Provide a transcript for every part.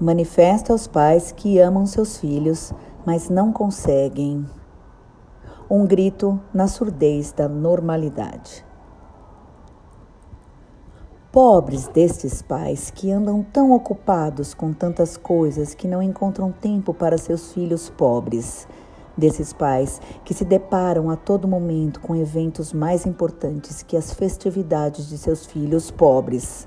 Manifesta aos pais que amam seus filhos, mas não conseguem. Um grito na surdez da normalidade. Pobres destes pais que andam tão ocupados com tantas coisas que não encontram tempo para seus filhos pobres. Desses pais que se deparam a todo momento com eventos mais importantes que as festividades de seus filhos pobres.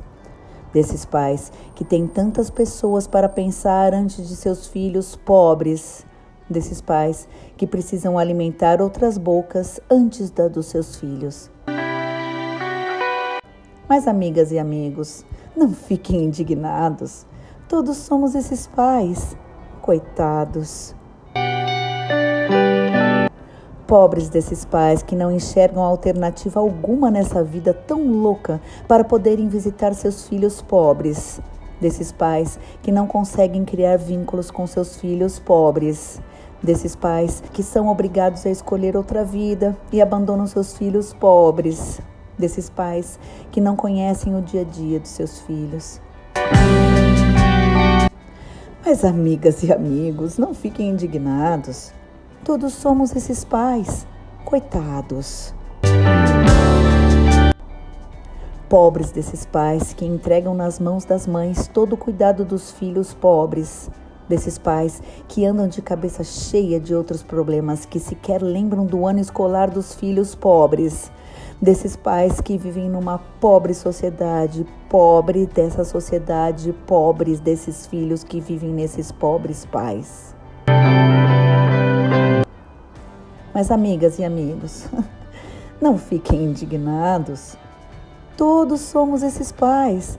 Desses pais que têm tantas pessoas para pensar antes de seus filhos pobres. Desses pais que precisam alimentar outras bocas antes da dos seus filhos. Mas, amigas e amigos, não fiquem indignados. Todos somos esses pais. Coitados. Pobres desses pais que não enxergam alternativa alguma nessa vida tão louca para poderem visitar seus filhos pobres. Desses pais que não conseguem criar vínculos com seus filhos pobres. Desses pais que são obrigados a escolher outra vida e abandonam seus filhos pobres. Desses pais que não conhecem o dia a dia dos seus filhos. Mas, amigas e amigos, não fiquem indignados. Todos somos esses pais, coitados. Pobres desses pais que entregam nas mãos das mães todo o cuidado dos filhos pobres. Desses pais que andam de cabeça cheia de outros problemas que sequer lembram do ano escolar dos filhos pobres. Desses pais que vivem numa pobre sociedade, pobre dessa sociedade, pobres desses filhos que vivem nesses pobres pais. Mas, amigas e amigos, não fiquem indignados. Todos somos esses pais,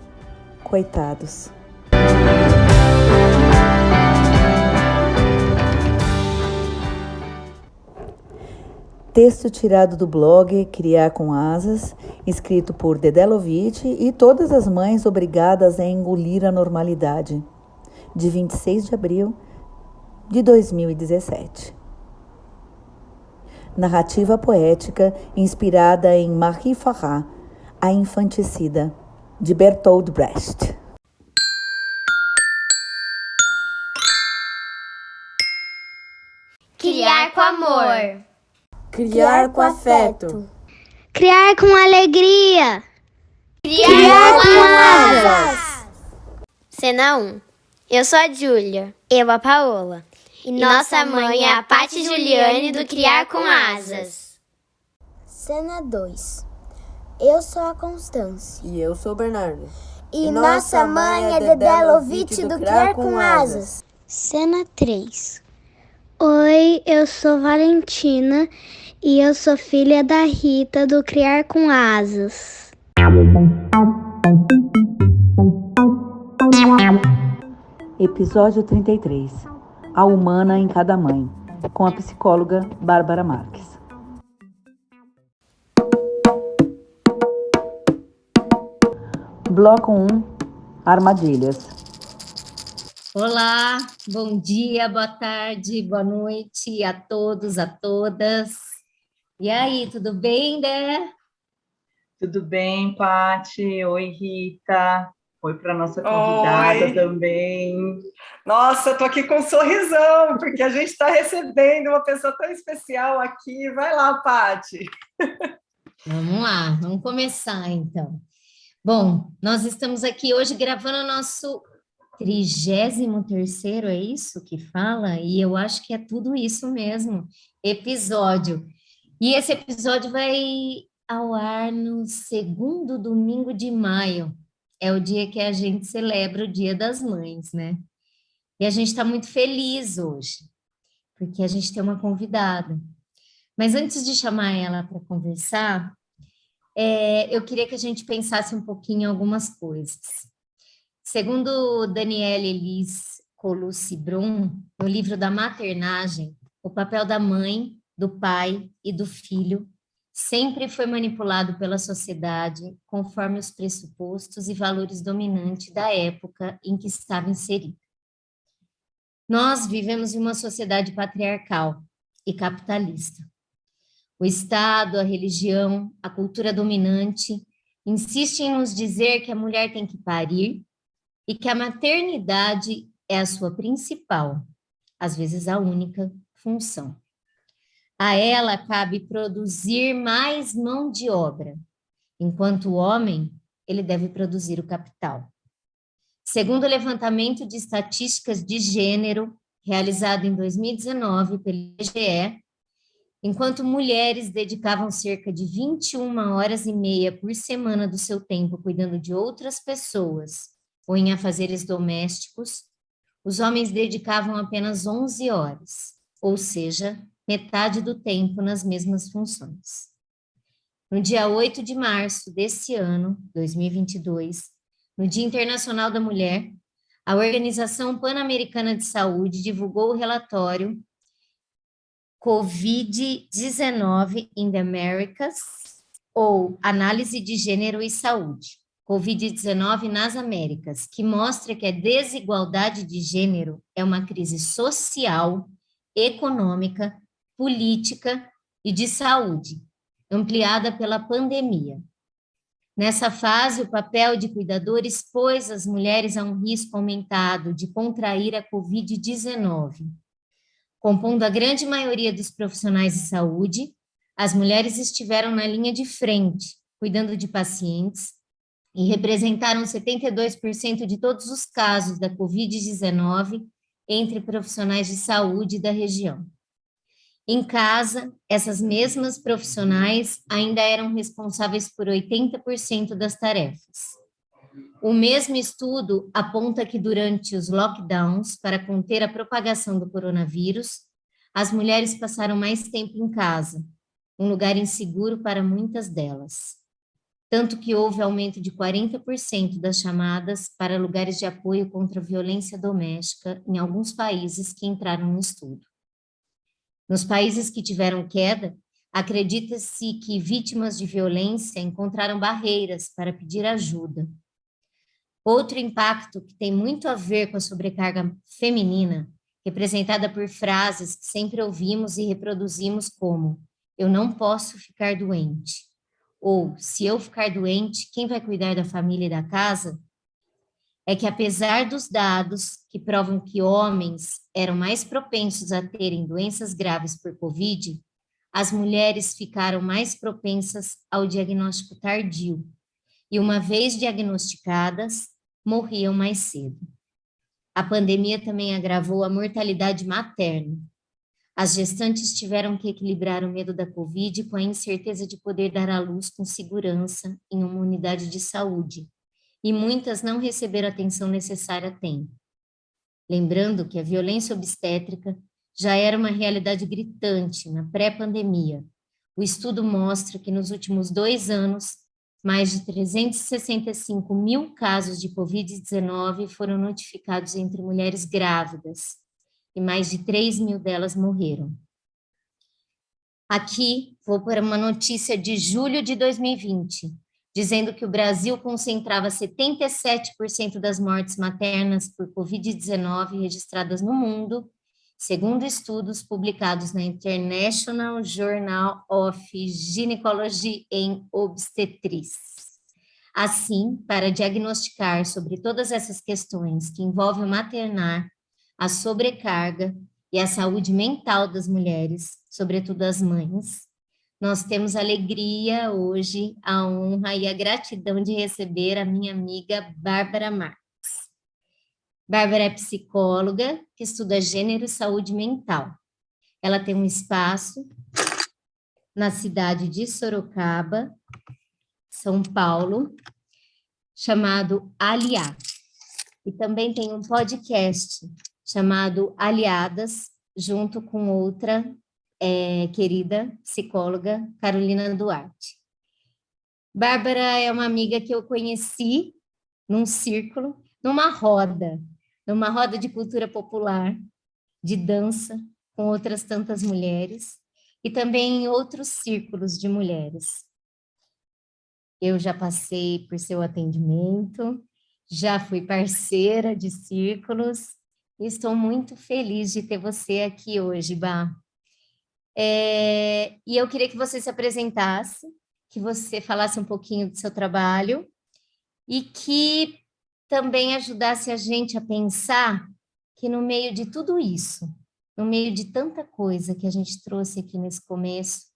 coitados. Texto tirado do blog Criar com Asas, escrito por Dedelovitch e todas as mães obrigadas a engolir a normalidade, de 26 de abril de 2017. Narrativa poética inspirada em Marie Farah, A Infanticida, de Bertolt Brecht. Criar com amor. Criar com afeto. Criar com alegria. Criar com asas. Cena 1. Eu sou a Júlia. Eu a Paola. E nossa mãe é a Paty Juliane do Criar com Asas. Cena 2. Eu sou a Constância. E eu sou o Bernardo. E nossa mãe é Dedelovitch do Criar com Asas. Cena 3. Oi, eu sou Valentina e eu sou filha da Rita do Criar com Asas. Episódio 33. A humana em cada mãe, com a psicóloga Bárbara Marques. Bloco 1. Armadilhas. Olá, bom dia, boa tarde, boa noite a todos, a todas. E aí, tudo bem, né? Tudo bem, Paty? Oi, Rita. Oi para nossa convidada também. Nossa, eu tô aqui com um sorrisão, porque a gente está recebendo uma pessoa tão especial aqui. Vai lá, Paty. Vamos lá, vamos começar então. Bom, nós estamos aqui hoje gravando o nosso 33º, é isso que fala? E eu acho que é tudo isso mesmo, episódio. E esse episódio vai ao ar no segundo domingo de maio. É o dia que a gente celebra o Dia das Mães, né? E a gente está muito feliz hoje, porque a gente tem uma convidada. Mas antes de chamar ela para conversar, eu queria que a gente pensasse um pouquinho em algumas coisas. Segundo Danielle Elis Colucci-Brum, no livro da maternagem, o papel da mãe, do pai e do filho sempre foi manipulado pela sociedade conforme os pressupostos e valores dominantes da época em que estava inserido. Nós vivemos em uma sociedade patriarcal e capitalista. O Estado, a religião, a cultura dominante insistem em nos dizer que a mulher tem que parir e que a maternidade é a sua principal, às vezes a única, função. A ela cabe produzir mais mão de obra, enquanto o homem, ele deve produzir o capital. Segundo o levantamento de estatísticas de gênero, realizado em 2019 pelo IBGE, enquanto mulheres dedicavam cerca de 21 horas e meia por semana do seu tempo cuidando de outras pessoas ou em afazeres domésticos, os homens dedicavam apenas 11 horas, ou seja, metade do tempo nas mesmas funções. No dia 8 de março desse ano, 2022, no Dia Internacional da Mulher, a Organização Pan-Americana de Saúde divulgou o relatório Covid-19 in the Americas, ou Análise de Gênero e Saúde, Covid-19 nas Américas, que mostra que a desigualdade de gênero é uma crise social, econômica, política e de saúde, ampliada pela pandemia. Nessa fase, o papel de cuidador expôs as mulheres a um risco aumentado de contrair a Covid-19. Compondo a grande maioria dos profissionais de saúde, as mulheres estiveram na linha de frente, cuidando de pacientes, e representaram 72% de todos os casos da Covid-19 entre profissionais de saúde da região. Em casa, essas mesmas profissionais ainda eram responsáveis por 80% das tarefas. O mesmo estudo aponta que durante os lockdowns, para conter a propagação do coronavírus, as mulheres passaram mais tempo em casa, um lugar inseguro para muitas delas. Tanto que houve aumento de 40% das chamadas para lugares de apoio contra a violência doméstica em alguns países que entraram no estudo. Nos países que tiveram queda, acredita-se que vítimas de violência encontraram barreiras para pedir ajuda. Outro impacto que tem muito a ver com a sobrecarga feminina, representada por frases que sempre ouvimos e reproduzimos como "eu não posso ficar doente", ou "se eu ficar doente, quem vai cuidar da família e da casa?", é que apesar dos dados que provam que homens eram mais propensos a terem doenças graves por Covid, as mulheres ficaram mais propensas ao diagnóstico tardio e, uma vez diagnosticadas, morriam mais cedo. A pandemia também agravou a mortalidade materna. As gestantes tiveram que equilibrar o medo da Covid com a incerteza de poder dar à luz com segurança em uma unidade de saúde, e muitas não receberam a atenção necessária a tempo. Lembrando que a violência obstétrica já era uma realidade gritante na pré-pandemia. O estudo mostra que nos últimos 2 anos, mais de 365 mil casos de Covid-19 foram notificados entre mulheres grávidas, e mais de 3 mil delas morreram. Aqui, vou para uma notícia de julho de 2020, dizendo que o Brasil concentrava 77% das mortes maternas por Covid-19 registradas no mundo, segundo estudos publicados na International Journal of Gynecology and Obstetrics. Assim, para diagnosticar sobre todas essas questões que envolvem o maternar, a sobrecarga e a saúde mental das mulheres, sobretudo as mães, nós temos a alegria hoje, a honra e a gratidão de receber a minha amiga Bárbara Marques. Bárbara é psicóloga que estuda gênero e saúde mental. Ela tem um espaço na cidade de Sorocaba, São Paulo, chamado Aliar. E também tem um podcast chamado Aliadas, junto com outra querida psicóloga, Carolina Duarte. Bárbara é uma amiga que eu conheci num círculo, numa roda de cultura popular, de dança, com outras tantas mulheres, e também em outros círculos de mulheres. Eu já passei por seu atendimento, já fui parceira de círculos, e estou muito feliz de ter você aqui hoje, Bá. E eu queria que você se apresentasse, que você falasse um pouquinho do seu trabalho e que também ajudasse a gente a pensar que no meio de tudo isso, no meio de tanta coisa que a gente trouxe aqui nesse começo,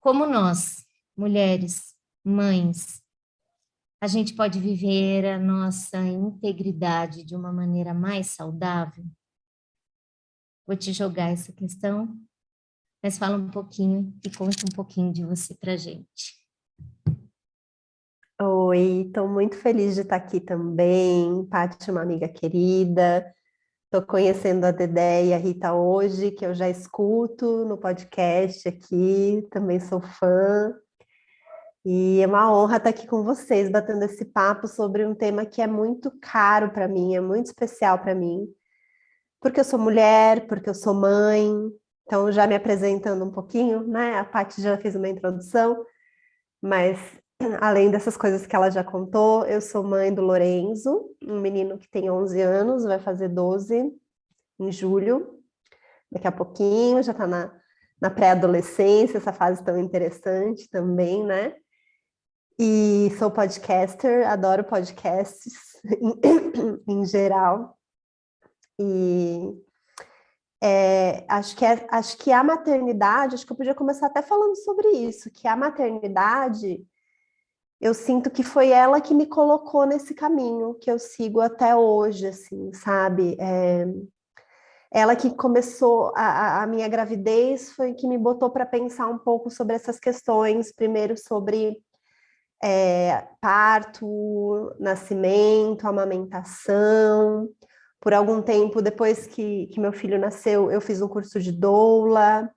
como nós, mulheres, mães, a gente pode viver a nossa integridade de uma maneira mais saudável? Vou te jogar essa questão, mas fala um pouquinho e conta um pouquinho de você pra gente. Oi, estou muito feliz de estar aqui também. Paty é uma amiga querida. Estou conhecendo a Dedé e a Rita hoje, que eu já escuto no podcast aqui, também sou fã. E é uma honra estar aqui com vocês, batendo esse papo sobre um tema que é muito caro para mim, é muito especial para mim, porque eu sou mulher, porque eu sou mãe. Então, já me apresentando um pouquinho, né? A Paty já fez uma introdução, mas além dessas coisas que ela já contou, eu sou mãe do Lorenzo, um menino que tem 11 anos, vai fazer 12 em julho, daqui a pouquinho, já está na pré-adolescência, essa fase tão interessante também, né? E sou podcaster, adoro podcasts em geral. E acho que a maternidade, acho que eu podia começar até falando sobre isso, que a maternidade, eu sinto que foi ela que me colocou nesse caminho que eu sigo até hoje, assim, sabe? Ela que começou a minha gravidez, foi que me botou para pensar um pouco sobre essas questões, primeiro sobre parto, nascimento, amamentação. Por algum tempo, depois que meu filho nasceu, eu fiz um curso de doula,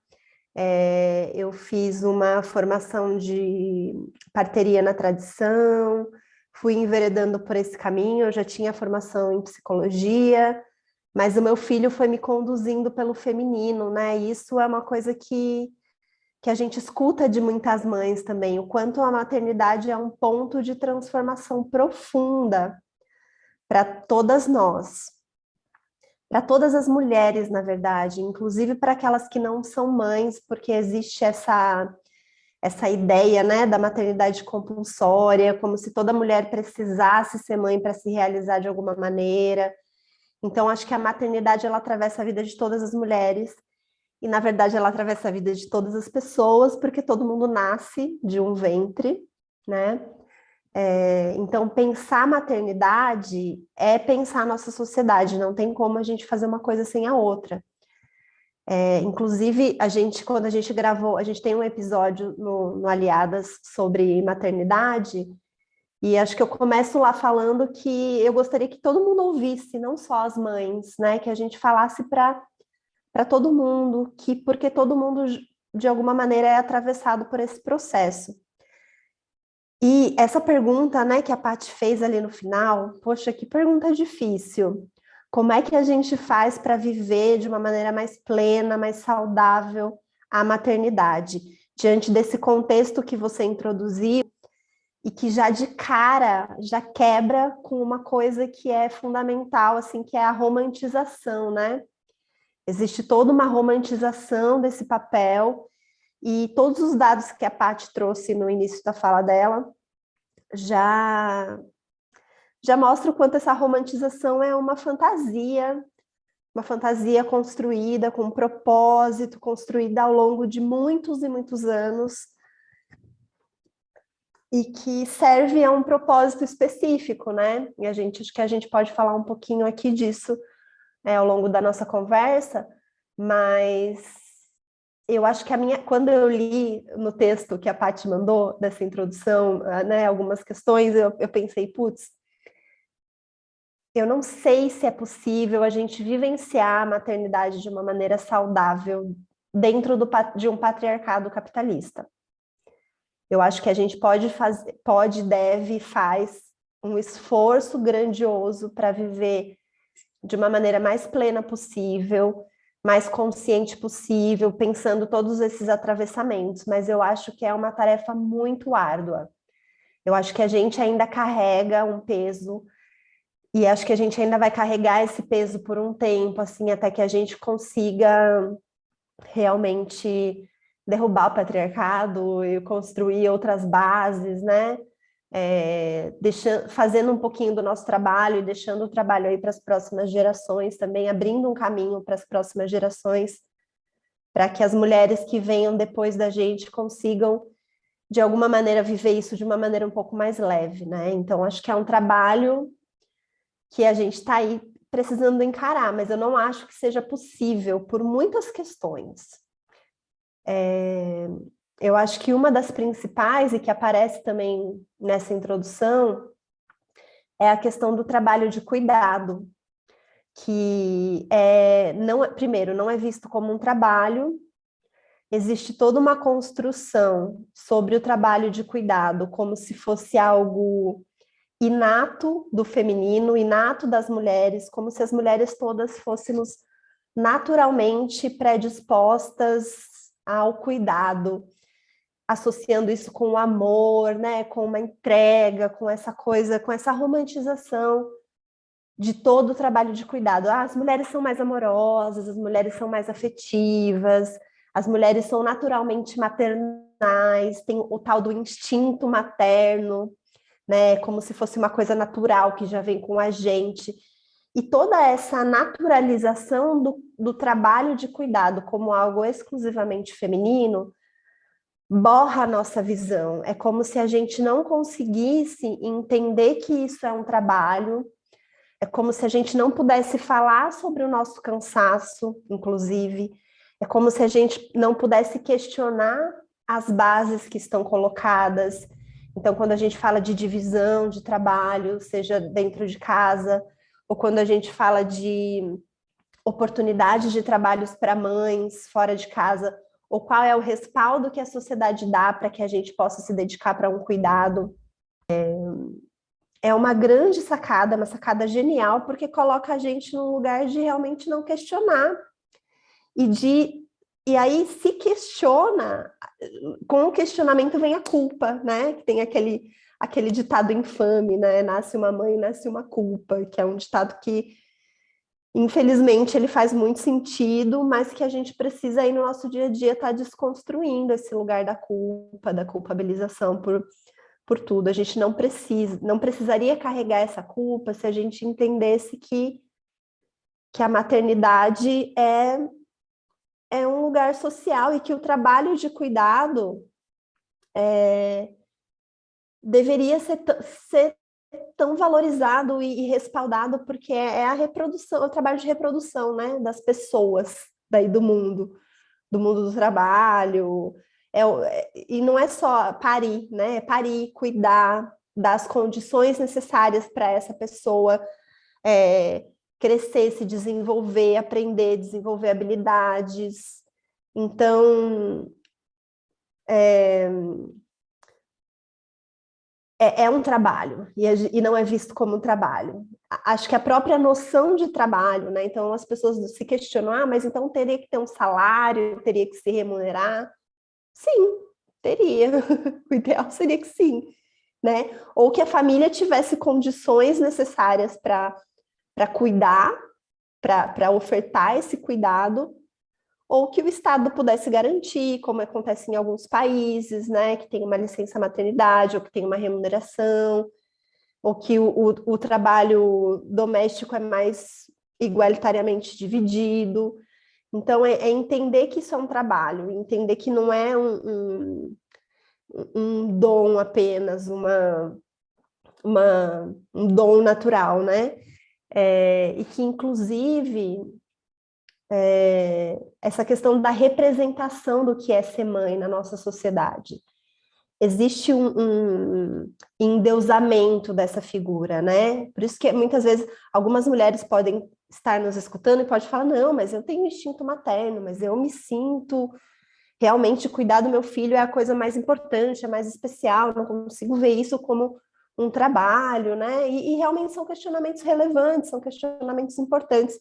eu fiz uma formação de parteria na tradição, fui enveredando por esse caminho, eu já tinha formação em psicologia, mas o meu filho foi me conduzindo pelo feminino, né? E isso é uma coisa que a gente escuta de muitas mães também, o quanto a maternidade é um ponto de transformação profunda para todas nós. Para todas as mulheres, na verdade, inclusive para aquelas que não são mães, porque existe essa ideia, né, da maternidade compulsória, como se toda mulher precisasse ser mãe para se realizar de alguma maneira. Então, acho que a maternidade, ela atravessa a vida de todas as mulheres, e, na verdade, ela atravessa a vida de todas as pessoas, porque todo mundo nasce de um ventre, né? Então, pensar a maternidade é pensar a nossa sociedade, não tem como a gente fazer uma coisa sem a outra. Inclusive, quando a gente gravou, a gente tem um episódio no Aliadas sobre maternidade, e acho que eu começo lá falando que eu gostaria que todo mundo ouvisse, não só as mães, né? Que a gente falasse para todo mundo, porque todo mundo, de alguma maneira, é atravessado por esse processo. E essa pergunta, né, que a Paty fez ali no final, poxa, que pergunta difícil. Como é que a gente faz para viver de uma maneira mais plena, mais saudável a maternidade? Diante desse contexto que você introduziu e que já de cara, já quebra com uma coisa que é fundamental, assim, que é a romantização, né? Existe toda uma romantização desse papel, e todos os dados que a Paty trouxe no início da fala dela já mostram o quanto essa romantização é uma fantasia construída com um propósito, construída ao longo de muitos e muitos anos, e que serve a um propósito específico, né? E acho que a gente pode falar um pouquinho aqui disso ao longo da nossa conversa, mas eu acho que quando eu li no texto que a Paty mandou, dessa introdução, né, algumas questões, eu pensei, putz, eu não sei se é possível a gente vivenciar a maternidade de uma maneira saudável dentro de um patriarcado capitalista. Eu acho que a gente deve, faz um esforço grandioso para viver de uma maneira mais plena possível, mais consciente possível, pensando todos esses atravessamentos, mas eu acho que é uma tarefa muito árdua. Eu acho que a gente ainda carrega um peso, e acho que a gente ainda vai carregar esse peso por um tempo, assim, até que a gente consiga realmente derrubar o patriarcado e construir outras bases, né? fazendo um pouquinho do nosso trabalho e deixando o trabalho aí para as próximas gerações também, abrindo um caminho para as próximas gerações, para que as mulheres que venham depois da gente consigam, de alguma maneira, viver isso de uma maneira um pouco mais leve, né? Então, acho que é um trabalho que a gente está aí precisando encarar, mas eu não acho que seja possível por muitas questões. Eu acho que uma das principais, e que aparece também nessa introdução, é a questão do trabalho de cuidado, que primeiro, não é visto como um trabalho, existe toda uma construção sobre o trabalho de cuidado, como se fosse algo inato do feminino, inato das mulheres, como se as mulheres todas fôssemos naturalmente predispostas ao cuidado, associando isso com o amor, né, com uma entrega, com essa coisa, com essa romantização de todo o trabalho de cuidado. As mulheres são mais amorosas, as mulheres são mais afetivas, as mulheres são naturalmente maternais, tem o tal do instinto materno, né, como se fosse uma coisa natural que já vem com a gente. E toda essa naturalização do trabalho de cuidado como algo exclusivamente feminino borra a nossa visão. É como se a gente não conseguisse entender que isso é um trabalho, é como se a gente não pudesse falar sobre o nosso cansaço, inclusive, é como se a gente não pudesse questionar as bases que estão colocadas. Então, quando a gente fala de divisão de trabalho, seja dentro de casa, ou quando a gente fala de oportunidades de trabalhos para mães fora de casa, ou qual é o respaldo que a sociedade dá para que a gente possa se dedicar para um cuidado. É uma grande sacada, uma sacada genial, porque coloca a gente num lugar de realmente não questionar. E aí se questiona, com o questionamento vem a culpa, né? Que tem aquele ditado infame, né? Nasce uma mãe, nasce uma culpa, que é um ditado que, infelizmente, ele faz muito sentido, mas que a gente precisa aí no nosso dia a dia estar desconstruindo esse lugar da culpa, da culpabilização por tudo. A gente não precisaria carregar essa culpa se a gente entendesse que a maternidade é um lugar social e que o trabalho de cuidado deveria ser tão valorizado e respaldado, porque é a reprodução, o trabalho de reprodução, né, das pessoas daí do mundo do trabalho. E não é só parir, né? É parir, cuidar das condições necessárias para essa pessoa crescer, se desenvolver, aprender, desenvolver habilidades. Então, é um trabalho, e não é visto como um trabalho. Acho que a própria noção de trabalho, né? Então, as pessoas se questionam, mas então teria que ter um salário, teria que se remunerar? Sim, teria. O ideal seria que sim, né? Ou que a família tivesse condições necessárias para cuidar, para ofertar esse cuidado, ou que o Estado pudesse garantir, como acontece em alguns países, né, que tem uma licença maternidade, ou que tem uma remuneração, ou que o trabalho doméstico é mais igualitariamente dividido. Então, é entender que isso é um trabalho, entender que não é um dom apenas, um dom natural, né? E que, inclusive, essa questão da representação do que é ser mãe na nossa sociedade. Existe um endeusamento dessa figura, né? Por isso que muitas vezes algumas mulheres podem estar nos escutando e pode falar, não, mas eu tenho instinto materno, mas eu me sinto realmente cuidar do meu filho é a coisa mais importante, é mais especial, não consigo ver isso como um trabalho, né? E realmente são questionamentos relevantes, são questionamentos importantes.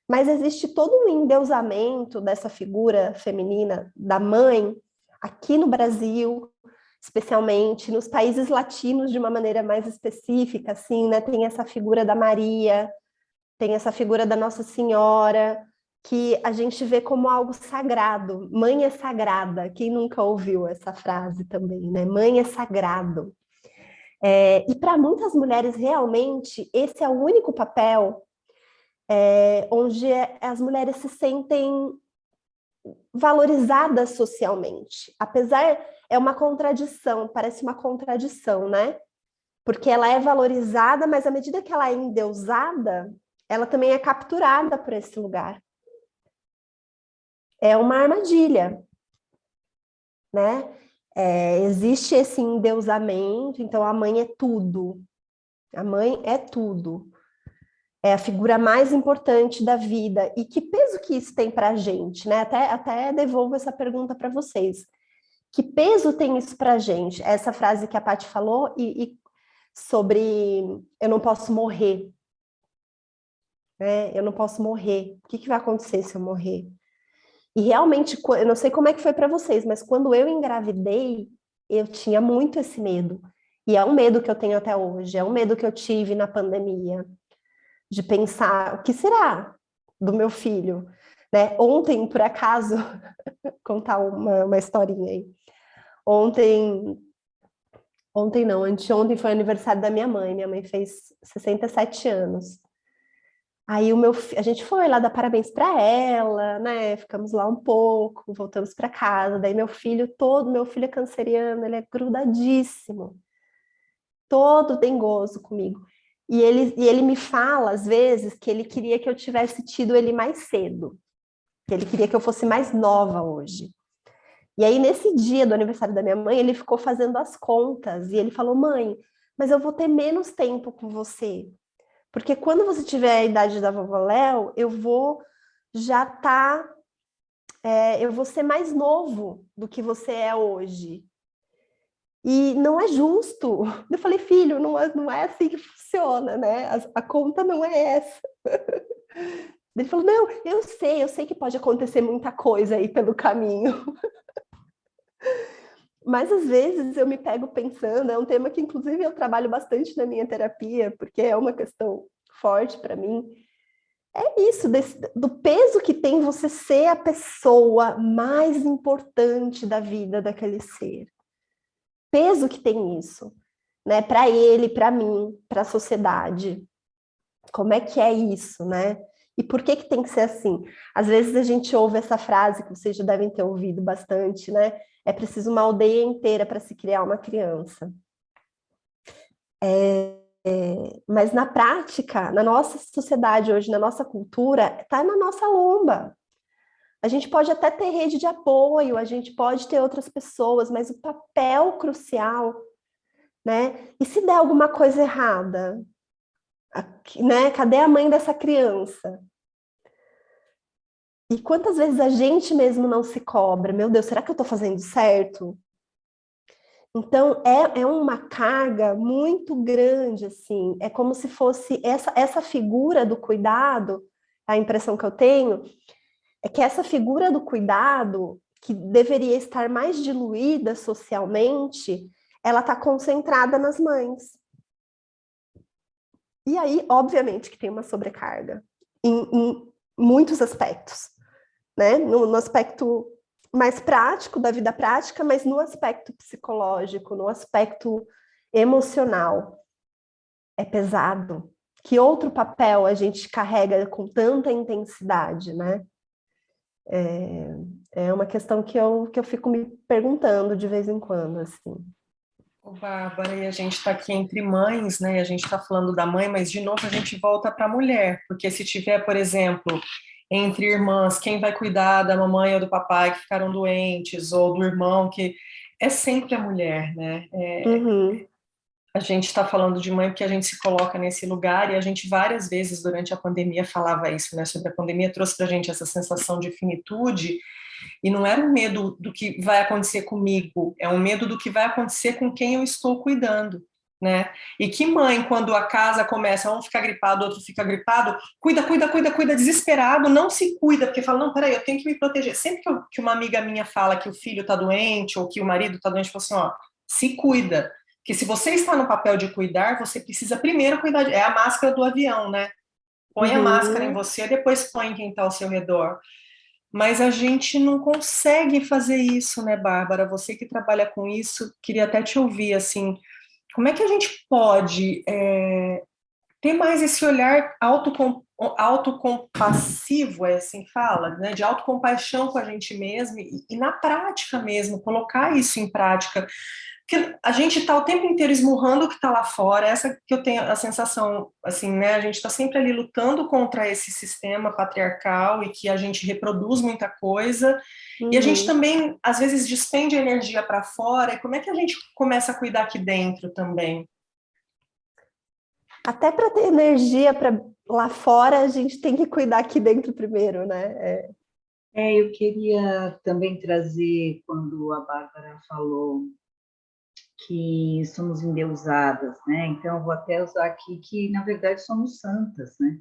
Mas existe todo um endeusamento dessa figura feminina da mãe aqui no Brasil, especialmente nos países latinos de uma maneira mais específica, assim, né? Tem essa figura da Maria, tem essa figura da Nossa Senhora, que a gente vê como algo sagrado. Mãe é sagrada. Quem nunca ouviu essa frase também, né? Mãe é sagrado. E para muitas mulheres, realmente, esse é o único papel onde as mulheres se sentem valorizadas socialmente. Apesar, é uma contradição, parece uma contradição, né? Porque ela é valorizada, mas à medida que ela é endeusada, ela também é capturada por esse lugar. É uma armadilha, né? Existe esse endeusamento, então a mãe é tudo. A mãe é tudo. É a figura mais importante da vida. E que peso que isso tem para a gente, né? Até devolvo essa pergunta para vocês. Que peso tem isso para a gente? Essa frase que a Paty falou e sobre eu não posso morrer. Né? Eu não posso morrer. O que vai acontecer se eu morrer? E realmente, eu não sei como é que foi para vocês, mas quando eu engravidei, eu tinha muito esse medo. E é um medo que eu tenho até hoje, é um medo que eu tive na pandemia, de pensar, o que será do meu filho? Né? Ontem, por acaso, contar uma historinha aí. Anteontem foi aniversário da minha mãe fez 67 anos. Aí a gente foi lá dar parabéns para ela, né? Ficamos lá um pouco, voltamos para casa. Daí meu filho é canceriano, ele é grudadíssimo, todo dengoso comigo. E ele me fala às vezes que ele queria que eu tivesse tido ele mais cedo, que ele queria que eu fosse mais nova hoje. E aí nesse dia do aniversário da minha mãe, ele ficou fazendo as contas e ele falou: "Mãe, mas eu vou ter menos tempo com você. Porque quando você tiver a idade da vovó Léo, eu vou ser mais novo do que você é hoje. E não é justo." Eu falei: "Filho, não é assim que funciona, né? A conta não é essa." Ele falou: "Não, eu sei que pode acontecer muita coisa aí pelo caminho." Mas às vezes eu me pego pensando, é um tema que inclusive eu trabalho bastante na minha terapia, porque é uma questão forte para mim. É isso, do peso que tem você ser a pessoa mais importante da vida daquele ser. Peso que tem isso, né? Para ele, para mim, para a sociedade. Como é que é isso, né? E por que tem que ser assim? Às vezes a gente ouve essa frase que vocês já devem ter ouvido bastante, né? É preciso uma aldeia inteira para se criar uma criança. Mas na prática, na nossa sociedade hoje, na nossa cultura, está na nossa lomba. A gente pode até ter rede de apoio, a gente pode ter outras pessoas, mas o papel crucial, né? E se der alguma coisa errada, né? Cadê a mãe dessa criança? E quantas vezes a gente mesmo não se cobra? Meu Deus, será que eu estou fazendo certo? Então, é uma carga muito grande, assim. É como se fosse essa figura do cuidado, a impressão que eu tenho é que essa figura do cuidado, que deveria estar mais diluída socialmente, ela está concentrada nas mães. E aí, obviamente, que tem uma sobrecarga em muitos aspectos, né? No aspecto mais prático, da vida prática, mas no aspecto psicológico, no aspecto emocional. É pesado. Que outro papel a gente carrega com tanta intensidade, né? É uma questão que eu fico me perguntando de vez em quando, assim. Ô, Bárbara, e a gente está aqui entre mães, né? A gente está falando da mãe, mas de novo a gente volta para a mulher, porque se tiver, por exemplo, entre irmãs, quem vai cuidar da mamãe ou do papai que ficaram doentes, ou do irmão, que é sempre a mulher, né? A gente está falando de mãe porque a gente se coloca nesse lugar, e a gente várias vezes durante a pandemia falava isso, né? Sobre a pandemia trouxe para a gente essa sensação de finitude, e não era um medo do que vai acontecer comigo, é um medo do que vai acontecer com quem eu estou cuidando, né? E que mãe, quando a casa começa, um fica gripado, outro fica gripado, cuida, desesperado, não se cuida, porque fala: "Não, peraí, eu tenho que me proteger." Sempre que uma amiga minha fala que o filho está doente, ou que o marido está doente, fala assim: "Ó, se cuida." Porque se você está no papel de cuidar, você precisa primeiro cuidar é a máscara do avião, né? Põe a máscara em você, depois põe em quem está ao seu redor. Mas a gente não consegue fazer isso, né, Bárbara? Você que trabalha com isso, queria até te ouvir, assim, como é que a gente pode ter mais esse olhar autocompassivo, é assim que fala, né? De autocompaixão com a gente mesmo e na prática mesmo, colocar isso em prática. Porque a gente está o tempo inteiro esmurrando o que está lá fora, essa que eu tenho a sensação, assim, né? A gente está sempre ali lutando contra esse sistema patriarcal e que a gente reproduz muita coisa, e a gente também, às vezes, despende energia para fora, e como é que a gente começa a cuidar aqui dentro também? Até para ter energia para lá fora, a gente tem que cuidar aqui dentro primeiro, né? Eu queria também trazer, quando a Bárbara falou que somos endeusadas, né? Então, eu vou até usar aqui que, na verdade, somos santas, né?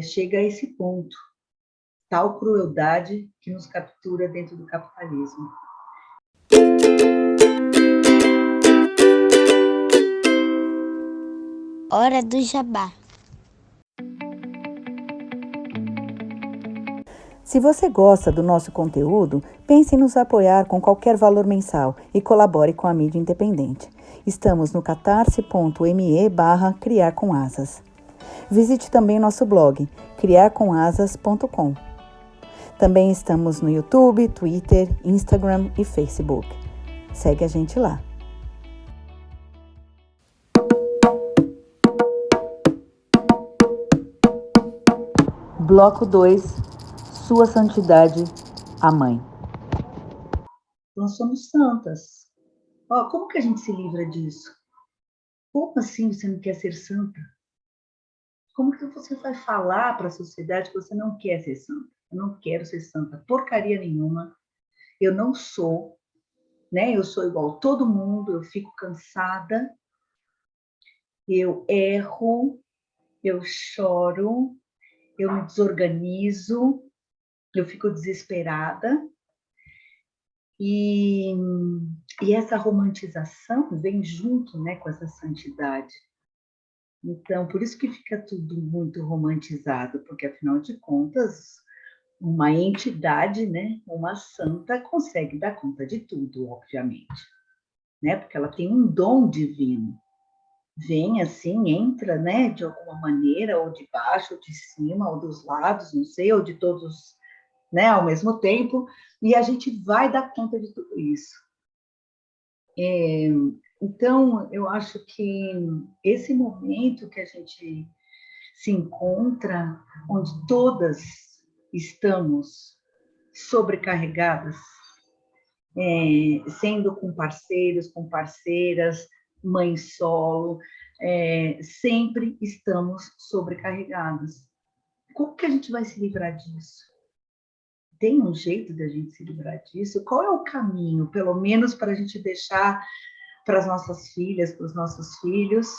Chega a esse ponto, tal crueldade que nos captura dentro do capitalismo. Hora do Jabá. Se você gosta do nosso conteúdo, pense em nos apoiar com qualquer valor mensal e colabore com a mídia independente. Estamos no catarse.me/criar com asas. Visite também nosso blog, criarcomasas.com. Também estamos no YouTube, Twitter, Instagram e Facebook. Segue a gente lá. Bloco 2. Sua Santidade, a Mãe. Nós somos santas. Como que a gente se livra disso? Como assim você não quer ser santa? Como que você vai falar para a sociedade que você não quer ser santa? Eu não quero ser santa, porcaria nenhuma. Eu não sou, né? Eu sou igual a todo mundo, eu fico cansada, eu erro, eu choro, eu me desorganizo, eu fico desesperada. E essa romantização vem junto, né, com essa santidade. Então, por isso que fica tudo muito romantizado, porque, afinal de contas, uma entidade, né, uma santa, consegue dar conta de tudo, obviamente, né, porque ela tem um dom divino. Vem assim, entra, né, de alguma maneira, ou de baixo, ou de cima, ou dos lados, não sei, ou de todos, né, ao mesmo tempo, e a gente vai dar conta de tudo isso. Então, eu acho que esse momento que a gente se encontra, onde todas estamos sobrecarregadas, sendo com parceiros, com parceiras, mãe solo, sempre estamos sobrecarregadas. Como que a gente vai se livrar disso? Tem um jeito de a gente se livrar disso? Qual é o caminho, pelo menos para a gente deixar para as nossas filhas, para os nossos filhos,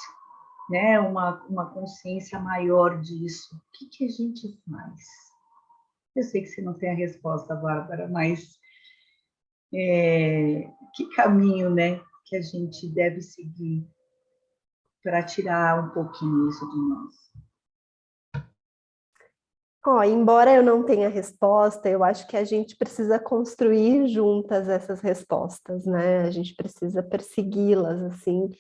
né, uma consciência maior disso? O que a gente faz? Eu sei que você não tem a resposta, Bárbara, mas que caminho, né, que a gente deve seguir para tirar um pouquinho isso de nós? Embora eu não tenha resposta, eu acho que a gente precisa construir juntas essas respostas, né? A gente precisa persegui-las, assim,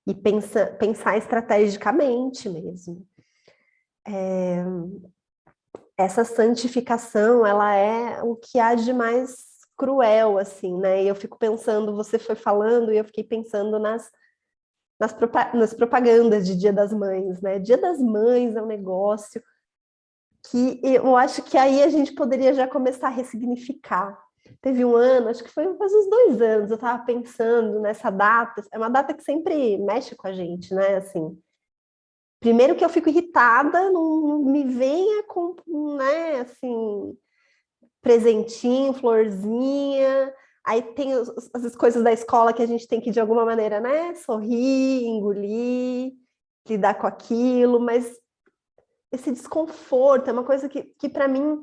e pensar estrategicamente mesmo. Essa santificação, ela é o que há de mais cruel, assim, né? E eu fico pensando, você foi falando, e eu fiquei pensando nas propagandas de Dia das Mães, né? Dia das Mães é um negócio que eu acho que aí a gente poderia já começar a ressignificar. Teve um ano, acho que faz uns 2 anos, eu estava pensando nessa data, é uma data que sempre mexe com a gente, né, assim. Primeiro que eu fico irritada, não me venha com, né, assim, presentinho, florzinha, aí tem as coisas da escola que a gente tem que, de alguma maneira, né, sorrir, engolir, lidar com aquilo, mas esse desconforto é uma coisa que para mim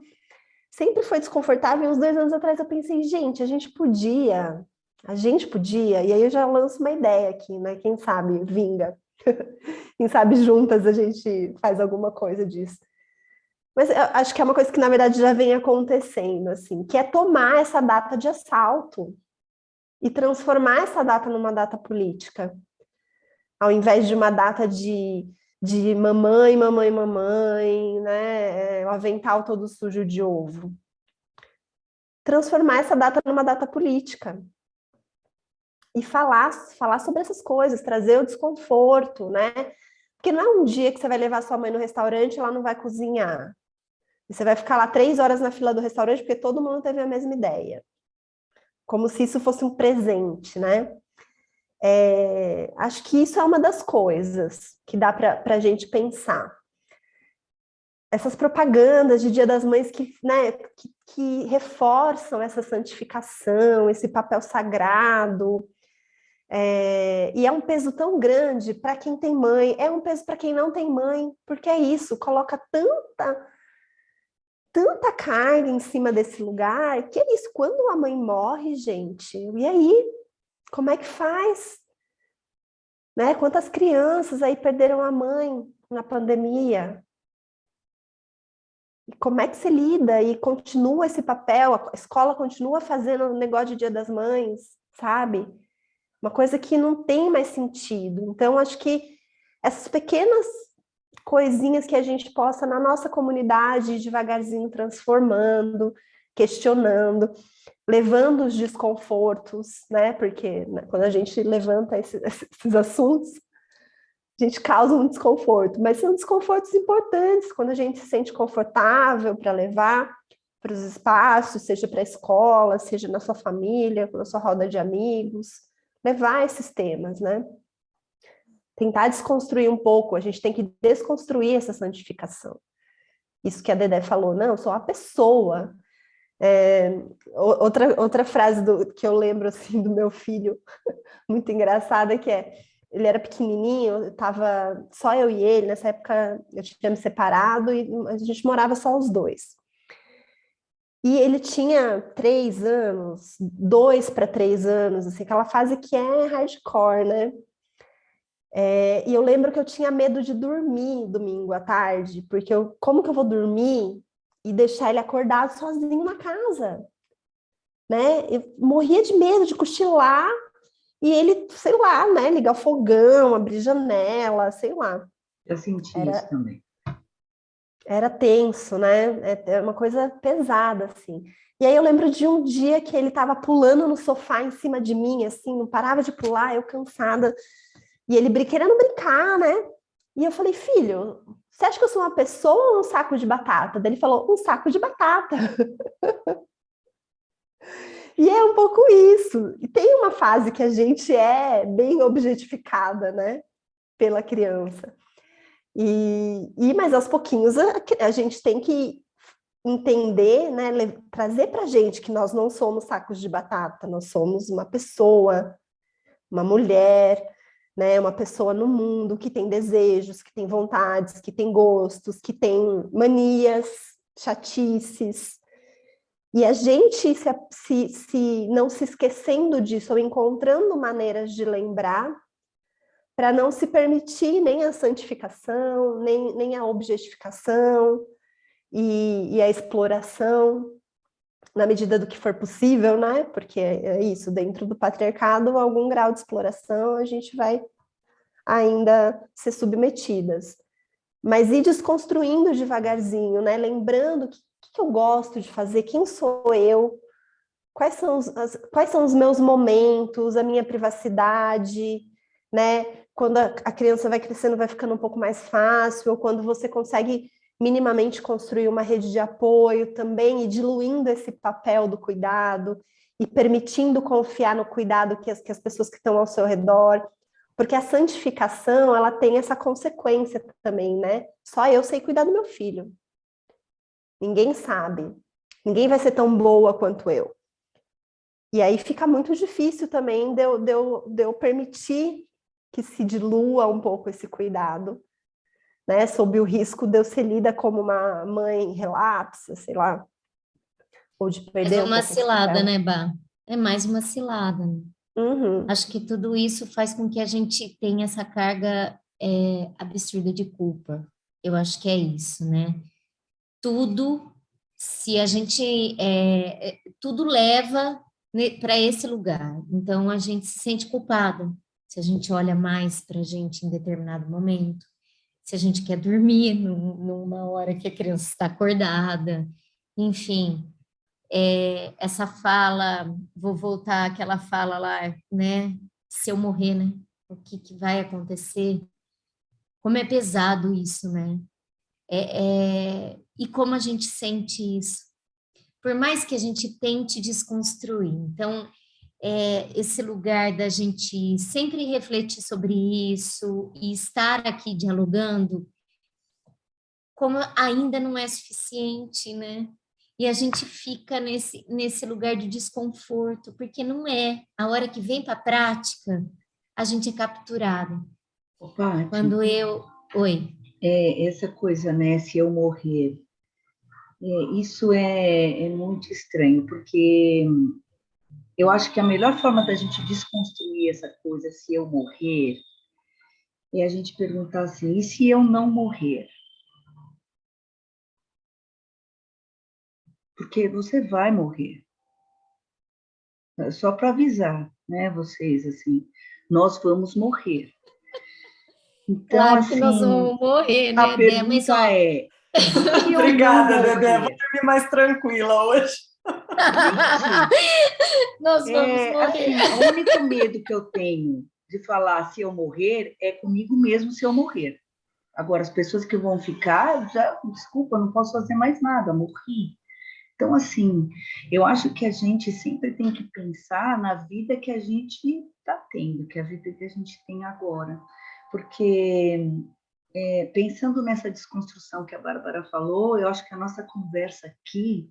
sempre foi desconfortável. E uns 2 anos atrás eu pensei, gente, a gente podia, e aí eu já lanço uma ideia aqui, né? Quem sabe vinga, quem sabe juntas a gente faz alguma coisa disso. Mas eu acho que é uma coisa que na verdade já vem acontecendo, assim, que é tomar essa data de assalto, e transformar essa data numa data política, ao invés de uma data de mamãe, mamãe, mamãe, né? O avental todo sujo de ovo. Transformar essa data numa data política. E falar sobre essas coisas, trazer o desconforto, né? Porque não é um dia que você vai levar sua mãe no restaurante e ela não vai cozinhar. E você vai ficar lá 3 horas na fila do restaurante porque todo mundo teve a mesma ideia. Como se isso fosse um presente, né? Acho que isso é uma das coisas que dá para a gente pensar. Essas propagandas de Dia das Mães né, que reforçam essa santificação, esse papel sagrado. E é um peso tão grande para quem tem mãe, é um peso para quem não tem mãe, porque é isso, coloca tanta carga em cima desse lugar, que é isso, quando a mãe morre, gente, e aí? Como é que faz? Né? Quantas crianças aí perderam a mãe na pandemia? E como é que se lida? E continua esse papel, a escola continua fazendo o negócio de Dia das Mães, sabe? Uma coisa que não tem mais sentido. Então, acho que essas pequenas coisinhas que a gente possa, na nossa comunidade, devagarzinho transformando, questionando, levando os desconfortos, né? Porque quando a gente levanta esses assuntos, a gente causa um desconforto, mas são desconfortos importantes, quando a gente se sente confortável para levar para os espaços, seja para a escola, seja na sua família, na sua roda de amigos, levar esses temas, né? Tentar desconstruir um pouco, a gente tem que desconstruir essa santificação. Isso que a Dedé falou, não, eu sou uma pessoa. Outra frase que eu lembro assim, do meu filho, muito engraçada, que ele era pequenininho, tava só eu e ele, nessa época eu tinha me separado e a gente morava só os dois. E ele tinha 3 anos, 2 para 3 anos, assim, aquela fase que é hardcore, né? E eu lembro que eu tinha medo de dormir domingo à tarde, porque como que eu vou dormir e deixar ele acordado sozinho na casa? Né? Eu morria de medo de cochilar e ele, sei lá, né, ligar o fogão, abrir janela, sei lá. Eu senti isso também. Era tenso, né? É uma coisa pesada, assim. E aí eu lembro de um dia que ele estava pulando no sofá em cima de mim, assim, não parava de pular, eu cansada. E ele querendo brincar, né? E eu falei, filho, você acha que eu sou uma pessoa ou um saco de batata? Daí ele falou, um saco de batata. E é um pouco isso. E tem uma fase que a gente é bem objetificada, né? Pela criança. Mas aos pouquinhos a gente tem que entender, né? Trazer pra gente que nós não somos sacos de batata, nós somos uma pessoa, uma mulher, né? Uma pessoa no mundo que tem desejos, que tem vontades, que tem gostos, que tem manias, chatices. E a gente se não se esquecendo disso, ou encontrando maneiras de lembrar, para não se permitir nem a santificação, nem a objetificação e a exploração, na medida do que for possível, né? Porque é isso, dentro do patriarcado, algum grau de exploração a gente vai ainda ser submetidas. Mas ir desconstruindo devagarzinho, né? Lembrando que eu gosto de fazer, quem sou eu, quais são os meus momentos, a minha privacidade, né? Quando a criança vai crescendo, vai ficando um pouco mais fácil, ou quando você consegue minimamente construir uma rede de apoio também, e diluindo esse papel do cuidado, e permitindo confiar no cuidado que as pessoas que estão ao seu redor, porque a santificação, ela tem essa consequência também, né? Só eu sei cuidar do meu filho. Ninguém sabe. Ninguém vai ser tão boa quanto eu. E aí fica muito difícil também de eu permitir que se dilua um pouco esse cuidado, né? Sob o risco de eu ser lida como uma mãe relapsa, sei lá, ou de perder É uma cilada, né, Bá? É mais uma cilada. Uhum. Acho que tudo isso faz com que a gente tenha essa carga absurda de culpa. Eu acho que é isso, né? Tudo, se a gente... tudo leva para esse lugar. Então, a gente se sente culpado se a gente olha mais para a gente em determinado momento, se a gente quer dormir numa hora que a criança está acordada, enfim. Essa fala, vou voltar àquela fala lá, né? Se eu morrer, né? O que vai acontecer? Como é pesado isso, né? E como a gente sente isso? Por mais que a gente tente desconstruir. Então, esse lugar da gente sempre refletir sobre isso e estar aqui dialogando, como ainda não é suficiente, né? E a gente fica nesse lugar de desconforto, porque não é. A hora que vem para a prática, a gente é capturado. Paty, Quando eu... Oi. essa coisa, né, se eu morrer, isso é muito estranho, porque eu acho que a melhor forma da gente desconstruir essa coisa, se eu morrer, é a gente perguntar assim, e se eu não morrer? Porque você vai morrer. Só para avisar, né, vocês, assim, nós vamos morrer. Então, Claro assim, que nós vamos morrer, a né, Dé? Mas, pergunta ó... é, se eu Obrigada, não Dedé. Vou morrer? dormir mais tranquila hoje. Gente, nós vamos assim, morrer. o único medo que eu tenho de falar se eu morrer é comigo mesmo se eu morrer. Agora, as pessoas que vão ficar, já, desculpa, não posso fazer mais nada, morri. Então, assim, eu acho que a gente sempre tem que pensar na vida que a gente está tendo, que é a vida que a gente tem agora. Porque, pensando nessa desconstrução que a Bárbara falou, eu acho que a nossa conversa aqui,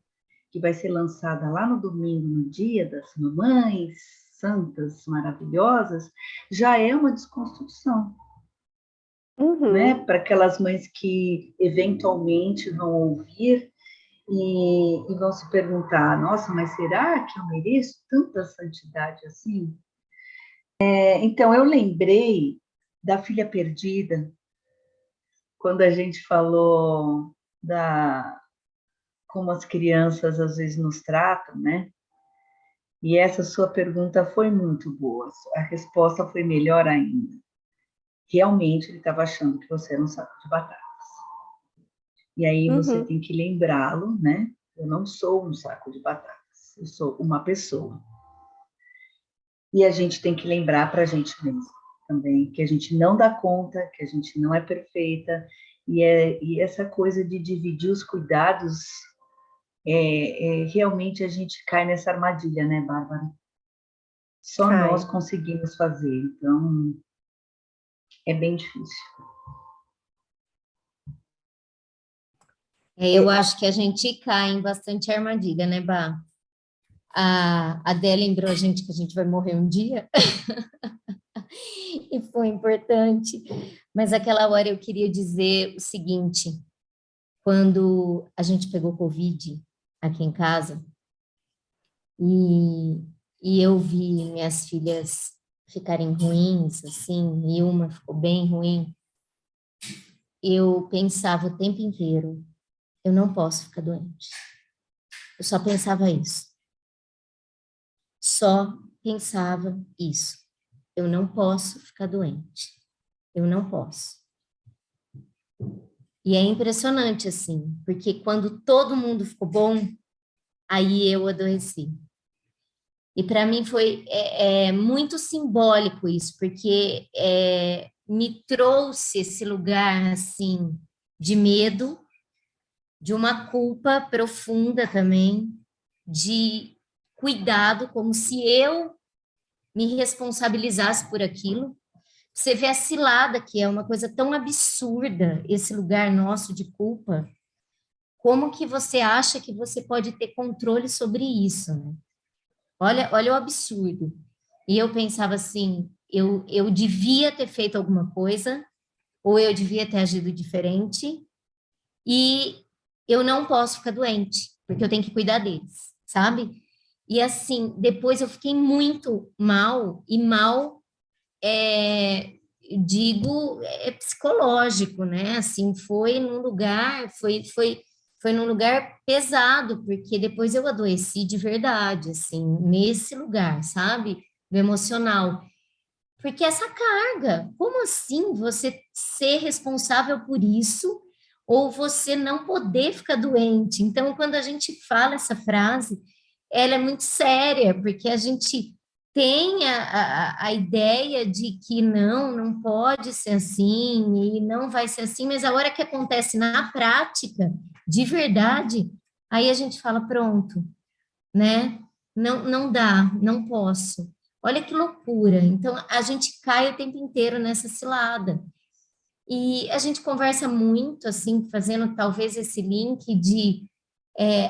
que vai ser lançada lá no domingo, no Dia das Mamães Santas Maravilhosas, já é uma desconstrução. Né? Para aquelas mães que eventualmente vão ouvir e vão se perguntar, nossa, mas será que eu mereço tanta santidade assim? Então, eu lembrei da Filha Perdida, quando a gente falou como as crianças às vezes nos tratam, né? E essa sua pergunta foi muito boa, a resposta foi melhor ainda. Realmente ele estava achando que você era um saco de batatas. E aí você tem que lembrá-lo, né? Eu não sou um saco de batatas, eu sou uma pessoa. E a gente tem que lembrar para a gente mesmo também que a gente não dá conta, que a gente não é perfeita, e essa coisa de dividir os cuidados, realmente a gente cai nessa armadilha, né, Bárbara? Só nós conseguimos fazer, então é bem difícil. Eu acho que a gente cai em bastante armadilha, né, Bá? A Adé lembrou a gente que a gente vai morrer um dia, e foi importante. Mas aquela hora eu queria dizer o seguinte, quando a gente pegou Covid aqui em casa, e eu vi minhas filhas ficarem ruins, assim, e uma ficou bem ruim, eu pensava o tempo inteiro, eu não posso ficar doente. Eu só pensava isso. Só pensava isso. Eu não posso ficar doente. Eu não posso. E é impressionante, assim, porque quando todo mundo ficou bom, aí eu adoeci. E para mim foi muito simbólico isso, porque me trouxe esse lugar, assim, de medo, de uma culpa profunda também, de cuidado, como se eu me responsabilizasse por aquilo. Você vê a cilada, que é uma coisa tão absurda, esse lugar nosso de culpa. Como que você acha que você pode ter controle sobre isso, né? Olha o absurdo. E eu pensava assim, eu devia ter feito alguma coisa, ou eu devia ter agido diferente, e eu não posso ficar doente, porque eu tenho que cuidar deles, sabe? E assim, depois eu fiquei muito mal, e mal, digo, psicológico, né? Assim, foi num lugar, foi foi num lugar pesado, porque depois eu adoeci de verdade, assim, nesse lugar, sabe? Do emocional. Porque essa carga, como assim você ser responsável por isso ou você não poder ficar doente? Então, quando a gente fala essa frase, ela é muito séria, porque a gente tem a ideia de que não pode ser assim e não vai ser assim, mas a hora que acontece na prática, de verdade, aí a gente fala, pronto, né? Não dá, não posso. Olha que loucura. Então, a gente cai o tempo inteiro nessa cilada. E a gente conversa muito, assim, fazendo talvez esse link de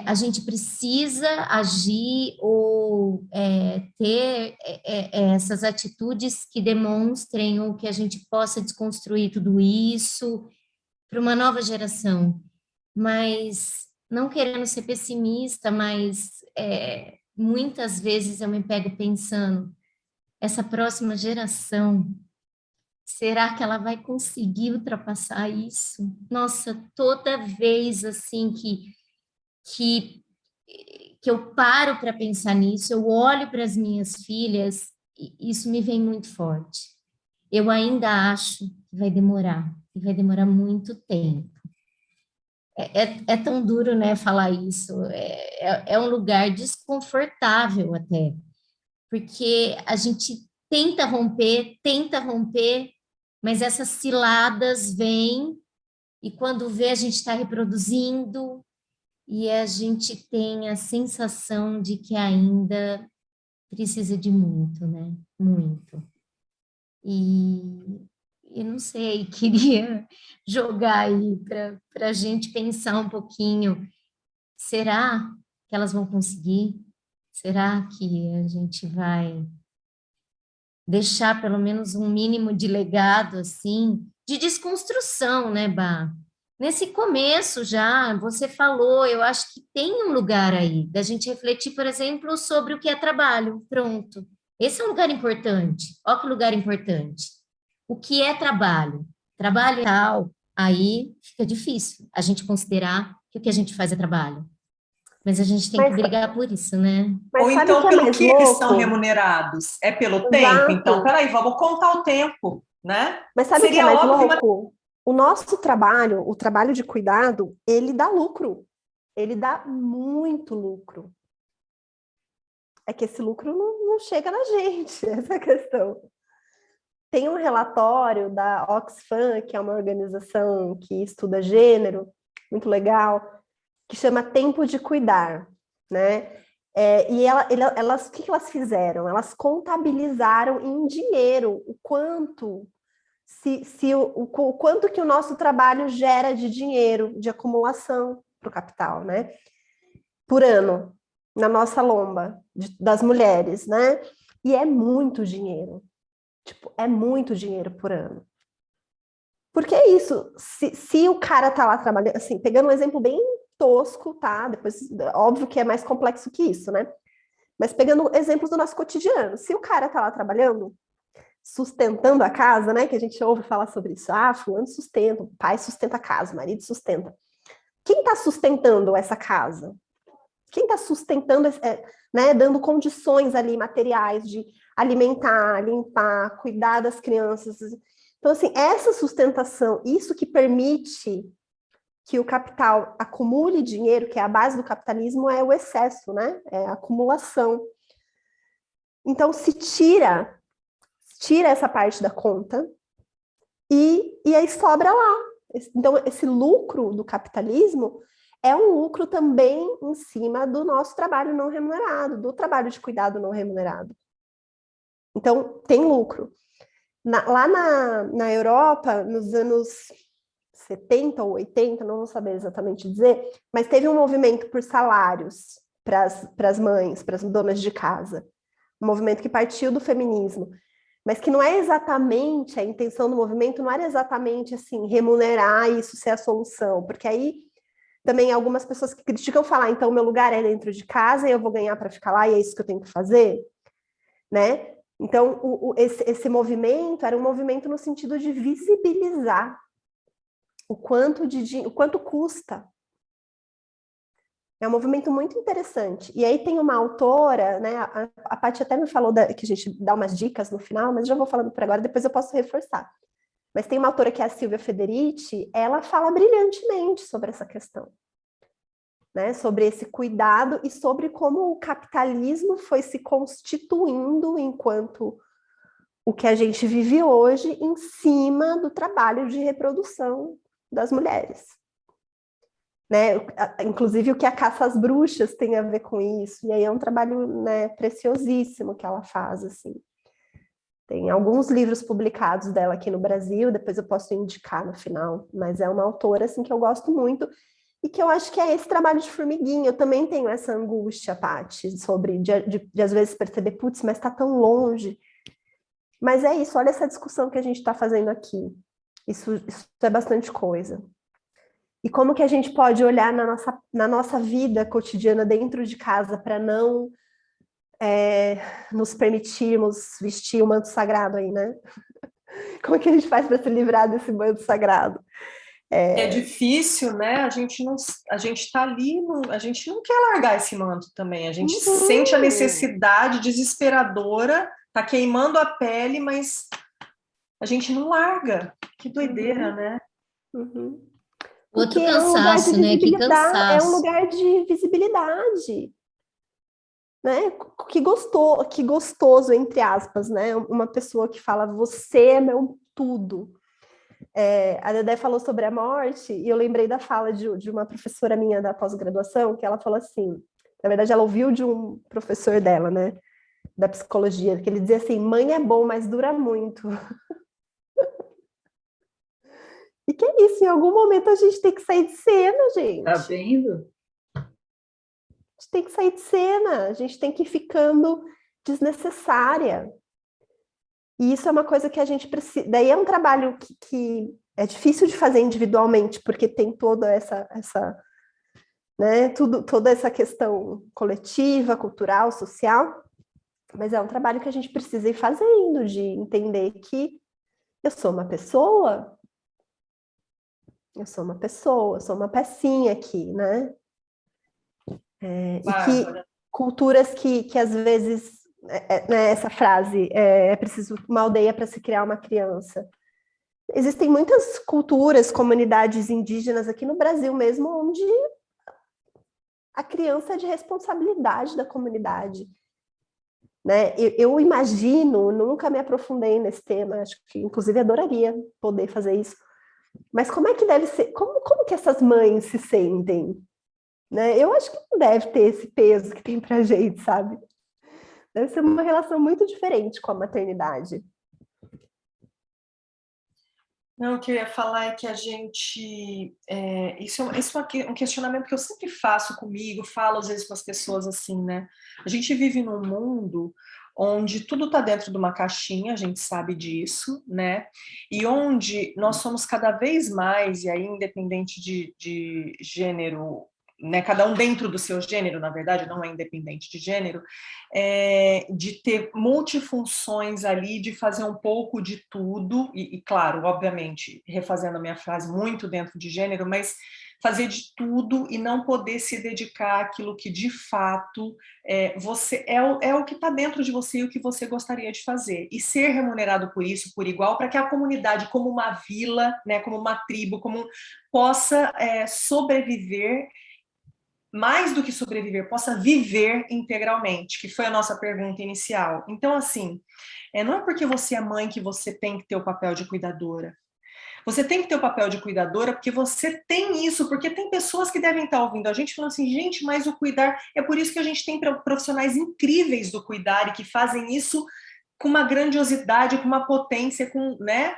a gente precisa agir ou ter essas atitudes que demonstrem ou que a gente possa desconstruir tudo isso para uma nova geração. Mas não querendo ser pessimista, mas muitas vezes eu me pego pensando, essa próxima geração, será que ela vai conseguir ultrapassar isso? Nossa, toda vez assim que, que eu paro para pensar nisso, eu olho para as minhas filhas, e isso me vem muito forte. Eu ainda acho que vai demorar muito tempo. É tão duro, né, falar isso. É um lugar desconfortável até, porque a gente tenta romper, mas essas ciladas vêm e quando vê a gente está reproduzindo e a gente tem a sensação de que ainda precisa de muito, né? Muito. E eu não sei, queria jogar aí para a gente pensar um pouquinho. Será que elas vão conseguir? Será que a gente vai deixar pelo menos um mínimo de legado, assim, de desconstrução, né, Bá? Nesse começo já, você falou, eu acho que tem um lugar aí, da gente refletir, por exemplo, sobre o que é trabalho, pronto. Esse é um lugar importante, olha que lugar importante. O que é trabalho? Trabalho é tal, aí fica difícil a gente considerar que o que a gente faz é trabalho. Mas a gente tem que brigar por isso, né? Ou sabe então, que pelo mais que eles louco? são remunerados? É pelo Exato. tempo? Então, peraí, vamos contar o tempo, né? Mas sabe o que é Seria mais óbvio louco? O nosso trabalho, o trabalho de cuidado, ele dá lucro. Ele dá muito lucro. É que esse lucro não chega na gente, essa é a questão. Tem um relatório da Oxfam, que é uma organização que estuda gênero, muito legal, que chama Tempo de Cuidar, né? O que elas fizeram? Elas contabilizaram em dinheiro o quanto o quanto que o nosso trabalho gera de dinheiro, de acumulação para o capital, né? Por ano, na nossa lomba das mulheres, né? E é muito dinheiro. Tipo, é muito dinheiro por ano. Porque é isso, se o cara tá lá trabalhando, assim, pegando um exemplo bem tosco, tá? Depois, óbvio que é mais complexo que isso, né? Mas pegando exemplos do nosso cotidiano, se o cara tá lá trabalhando, sustentando a casa, né? Que a gente ouve falar sobre isso. Ah, fulano sustenta, o pai sustenta a casa, o marido sustenta. Quem tá sustentando essa casa? Quem tá sustentando, né? Dando condições ali materiais de alimentar, limpar, cuidar das crianças. Então, assim, essa sustentação, isso que permite que o capital acumule dinheiro, que é a base do capitalismo, é o excesso, né? É a acumulação. Então, se tira essa parte da conta e aí sobra lá. Então, esse lucro do capitalismo é um lucro também em cima do nosso trabalho não remunerado, do trabalho de cuidado não remunerado. Então, tem lucro. Lá na Europa, nos anos 70 ou 80, não vou saber exatamente dizer, mas teve um movimento por salários para as mães, para as donas de casa. Um movimento que partiu do feminismo, mas que não é exatamente, a intenção do movimento não era exatamente assim, remunerar isso ser a solução, porque aí também algumas pessoas que criticam falar, então meu lugar é dentro de casa e eu vou ganhar para ficar lá e é isso que eu tenho que fazer, né? Então, esse movimento era um movimento no sentido de visibilizar o quanto custa É um movimento muito interessante. E aí tem uma autora, né? A Paty até me falou que a gente dá umas dicas no final, mas já vou falando por agora, depois eu posso reforçar. Mas tem uma autora que é a Silvia Federici, ela fala brilhantemente sobre essa questão, né? Sobre esse cuidado e sobre como o capitalismo foi se constituindo enquanto o que a gente vive hoje em cima do trabalho de reprodução das mulheres. Né? Inclusive o que a Caça às Bruxas tem a ver com isso, e aí é um trabalho, né, preciosíssimo que ela faz, assim. Tem alguns livros publicados dela aqui no Brasil, depois eu posso indicar no final, mas é uma autora, assim, que eu gosto muito, e que eu acho que é esse trabalho de formiguinha. Eu também tenho essa angústia, Paty, sobre, de às vezes perceber, putz, mas está tão longe. Mas é isso, olha essa discussão que a gente está fazendo aqui. Isso é bastante coisa. E como que a gente pode olhar na nossa vida cotidiana dentro de casa para não nos permitirmos vestir o manto sagrado aí, né? Como que a gente faz para se livrar desse manto sagrado? É difícil, né? A gente está ali, a gente não quer largar esse manto também. A gente sente a necessidade desesperadora, tá queimando a pele, mas a gente não larga. Que doideira, né? Outro cansaço, né? Que cansaço. É um lugar de visibilidade, né? Que gostoso, entre aspas, né? Uma pessoa que fala, você é meu tudo. A Dedé falou sobre a morte, e eu lembrei da fala de uma professora minha da pós-graduação, que ela falou assim, na verdade ela ouviu de um professor dela, né? Da psicologia, que ele dizia assim, mãe é bom, mas dura muito. E que é isso, em algum momento a gente tem que sair de cena, gente. Tá vendo? A gente tem que sair de cena, a gente tem que ir ficando desnecessária. E isso é uma coisa que a gente precisa... Daí é um trabalho que é difícil de fazer individualmente, porque tem toda essa né, toda essa questão coletiva, cultural, social, mas é um trabalho que a gente precisa ir fazendo, de entender que eu sou uma pessoa... Eu sou uma pecinha aqui, né? E que culturas que às vezes, né, essa frase, é preciso uma aldeia para se criar uma criança. Existem muitas culturas, comunidades indígenas aqui no Brasil mesmo, onde a criança é de responsabilidade da comunidade. Né? Eu imagino, nunca me aprofundei nesse tema, acho que inclusive adoraria poder fazer isso, mas como é que deve ser? Como que essas mães se sentem? Né? Eu acho que não deve ter esse peso que tem pra gente, sabe? Deve ser uma relação muito diferente com a maternidade. Não, o que eu ia falar é que a gente... isso é um questionamento que eu sempre faço comigo, falo às vezes com as pessoas assim, né? A gente vive num mundo onde tudo está dentro de uma caixinha, a gente sabe disso, né? E onde nós somos cada vez mais, e aí independente de gênero, né? Cada um dentro do seu gênero, na verdade, não é independente de gênero, de ter multifunções ali, de fazer um pouco de tudo, e claro, obviamente, refazendo a minha frase, muito dentro de gênero, mas fazer de tudo e não poder se dedicar àquilo que de fato você é o que está dentro de você e o que você gostaria de fazer, e ser remunerado por isso, por igual, para que a comunidade, como uma vila, né, como uma tribo, possa sobreviver, mais do que sobreviver, possa viver integralmente, que foi a nossa pergunta inicial. Então, assim, não é porque você é mãe que você tem que ter o papel de cuidadora. Você tem que ter o papel de cuidadora porque você tem isso, porque tem pessoas que devem estar ouvindo a gente falando assim, gente, mas o cuidar... É por isso que a gente tem profissionais incríveis do cuidar e que fazem isso com uma grandiosidade, com uma potência, né?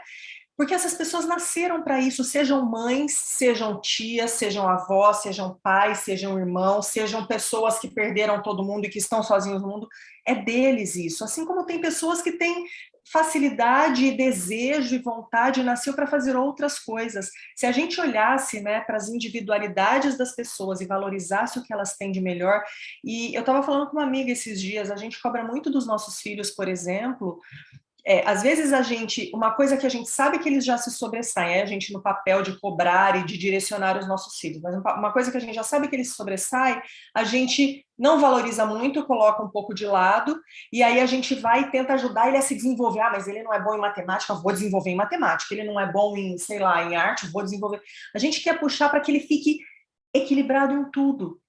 Porque essas pessoas nasceram para isso, sejam mães, sejam tias, sejam avós, sejam pais, sejam irmãos, sejam pessoas que perderam todo mundo e que estão sozinhos no mundo, é deles isso. Assim como tem pessoas que têm facilidade, desejo e vontade, nasceu para fazer outras coisas. Se a gente olhasse, né, para as individualidades das pessoas e valorizasse o que elas têm de melhor, e eu estava falando com uma amiga esses dias, a gente cobra muito dos nossos filhos, por exemplo, às vezes uma coisa que a gente sabe que eles já se sobressaem, é a gente no papel de cobrar e de direcionar os nossos filhos, mas uma coisa que a gente já sabe que eles se sobressaem, a gente não valoriza muito, coloca um pouco de lado, e aí a gente vai e tenta ajudar ele a se desenvolver. Mas ele não é bom em matemática, eu vou desenvolver em matemática. Ele não é bom em, sei lá, em arte, eu vou desenvolver. A gente quer puxar para que ele fique equilibrado em tudo.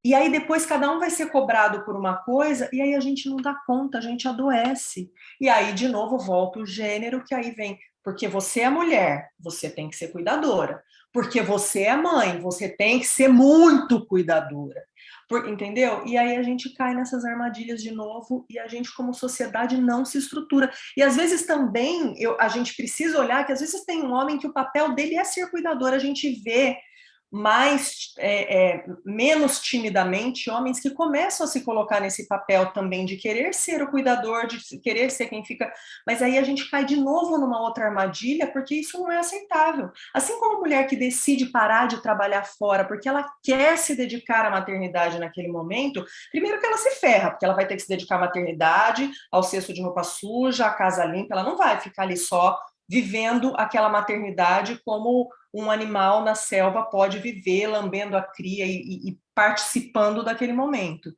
E aí depois cada um vai ser cobrado por uma coisa, e aí a gente não dá conta, a gente adoece. E aí, de novo, volta o gênero, que aí vem, porque você é mulher, você tem que ser cuidadora. Porque você é mãe, você tem que ser muito cuidadora. Entendeu? E aí a gente cai nessas armadilhas de novo, e a gente, como sociedade, não se estrutura. E às vezes também, a gente precisa olhar que às vezes tem um homem que o papel dele é ser cuidador, a gente vê menos timidamente homens que começam a se colocar nesse papel também de querer ser o cuidador, de querer ser quem fica, mas aí a gente cai de novo numa outra armadilha, porque isso não é aceitável. Assim como a mulher que decide parar de trabalhar fora porque ela quer se dedicar à maternidade naquele momento, primeiro que ela se ferra, porque ela vai ter que se dedicar à maternidade, ao cesto de roupa suja, à casa limpa, ela não vai ficar ali só vivendo aquela maternidade como um animal na selva pode viver, lambendo a cria e participando daquele momento.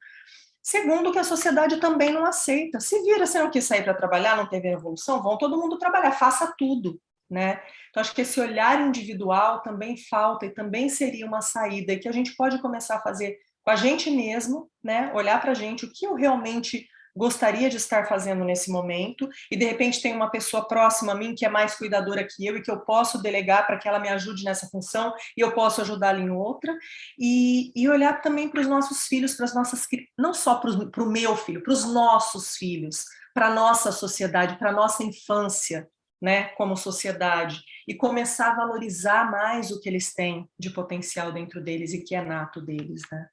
Segundo, que a sociedade também não aceita. Se vira, você não quis sair para trabalhar, não teve evolução, vão todo mundo trabalhar, faça tudo, né? Então, acho que esse olhar individual também falta, e também seria uma saída, e que a gente pode começar a fazer com a gente mesmo, né? Olhar para a gente, o que eu realmente gostaria de estar fazendo nesse momento, e de repente tem uma pessoa próxima a mim que é mais cuidadora que eu e que eu posso delegar para que ela me ajude nessa função e eu posso ajudá-la em outra, e olhar também para os nossos filhos, para as nossas, não só para o meu filho, para os nossos filhos, para a nossa sociedade, para a nossa infância, né, como sociedade, e começar a valorizar mais o que eles têm de potencial dentro deles e que é nato deles, né?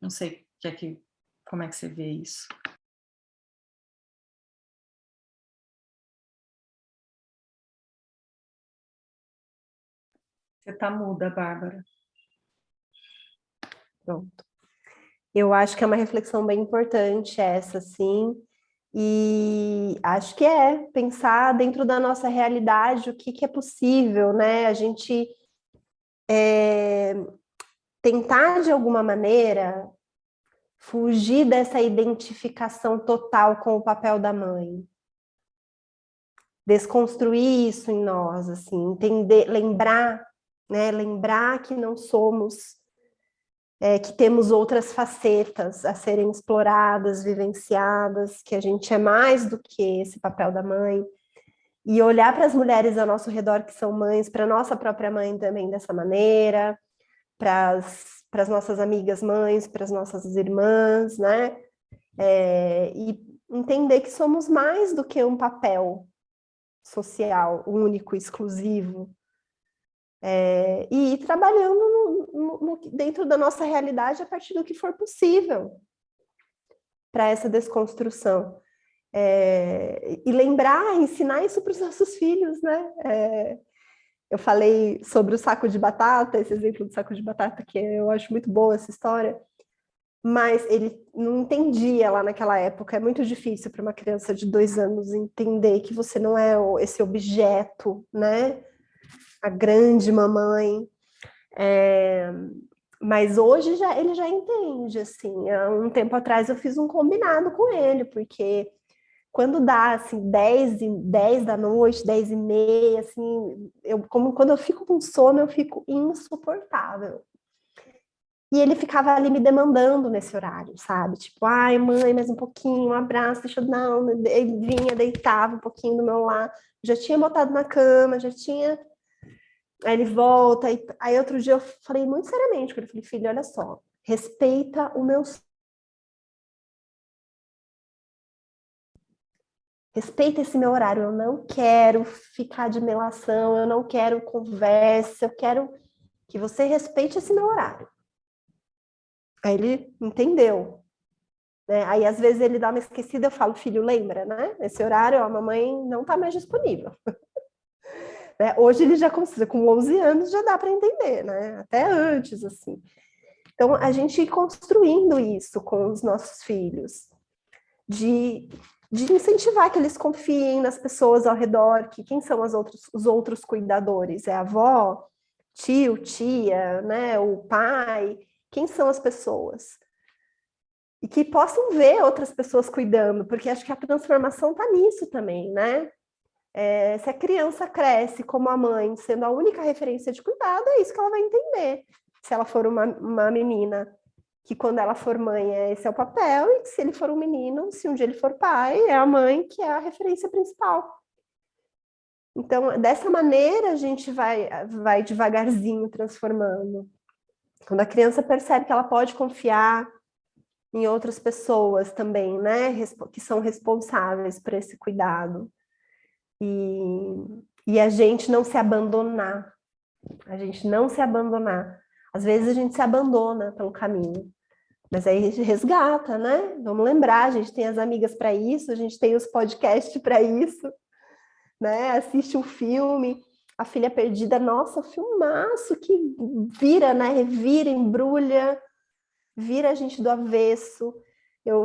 Não sei como é que você vê isso. Você tá muda, Bárbara. Pronto. Eu acho que é uma reflexão bem importante essa, sim, e acho que pensar dentro da nossa realidade o que é possível, né? A gente tentar, de alguma maneira, fugir dessa identificação total com o papel da mãe. Desconstruir isso em nós, assim, entender, lembrar, né? Lembrar que não somos, que temos outras facetas a serem exploradas, vivenciadas, que a gente é mais do que esse papel da mãe, e olhar para as mulheres ao nosso redor que são mães, para a nossa própria mãe também dessa maneira, para as nossas amigas mães, para as nossas irmãs, né? E entender que somos mais do que um papel social único, exclusivo, e ir trabalhando dentro da nossa realidade a partir do que for possível para essa desconstrução. E lembrar, ensinar isso para os nossos filhos, né? Eu falei sobre o saco de batata, esse exemplo do saco de batata, que eu acho muito boa essa história, mas ele não entendia lá naquela época. É muito difícil para uma criança de 2 anos entender que você não é esse objeto, né? A grande mamãe. Mas hoje ele já entende, assim. Há um tempo atrás eu fiz um combinado com ele, porque quando dá, assim, 10 da noite, 10h30, assim, quando eu fico com sono, eu fico insuportável. E ele ficava ali me demandando nesse horário, sabe? Tipo, ai, mãe, mais um pouquinho, um abraço, deixa eu dar. Ele vinha, deitava um pouquinho do meu lado, já tinha botado na cama, já tinha. Aí ele volta, aí outro dia eu falei muito seriamente com ele, falei, filho, olha só, respeita o meu. Respeita esse meu horário, eu não quero ficar de melação, eu não quero conversa, eu quero que você respeite esse meu horário. Aí ele entendeu, né? Aí às vezes ele dá uma esquecida, eu falo, filho, lembra, né? Esse horário, a mamãe não está mais disponível. Né? Hoje ele já consegue, com 11 anos já dá para entender, né? Até antes, assim. Então a gente ir construindo isso com os nossos filhos, de de incentivar que eles confiem nas pessoas ao redor, que quem são os outros cuidadores? É a avó, tio, tia, né, o pai? Quem são as pessoas? E que possam ver outras pessoas cuidando, porque acho que a transformação está nisso também, né? Se a criança cresce como a mãe, sendo a única referência de cuidado, é isso que ela vai entender. Se ela for uma menina, que quando ela for mãe, esse é o papel, e se ele for um menino, se um dia ele for pai, é a mãe que é a referência principal. Então, dessa maneira, a gente vai devagarzinho transformando. Quando a criança percebe que ela pode confiar em outras pessoas também, né, que são responsáveis por esse cuidado. E a gente não se abandonar. A gente não se abandonar. Às vezes a gente se abandona pelo caminho. Mas aí a gente resgata, né? Vamos lembrar, a gente tem as amigas para isso, a gente tem os podcasts para isso, né? Assiste um filme, A Filha Perdida, nossa, filmaço que vira, né? Revira, embrulha, vira a gente do avesso.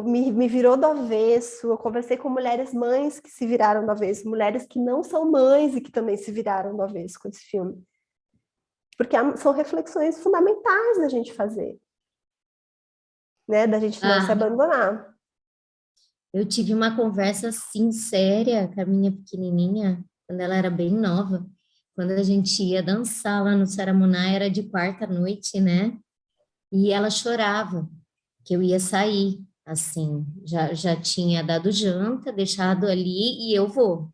Me virou do avesso. Eu conversei com mulheres mães que se viraram do avesso, mulheres que não são mães e que também se viraram do avesso com esse filme. Porque são reflexões fundamentais da gente fazer. Né, da gente não se abandonar. Eu tive uma conversa assim séria com a minha pequenininha, quando ela era bem nova, quando a gente ia dançar lá no Saramuná, era de quarta noite, né? E ela chorava que eu ia sair, assim, já tinha dado janta, deixado ali e eu vou.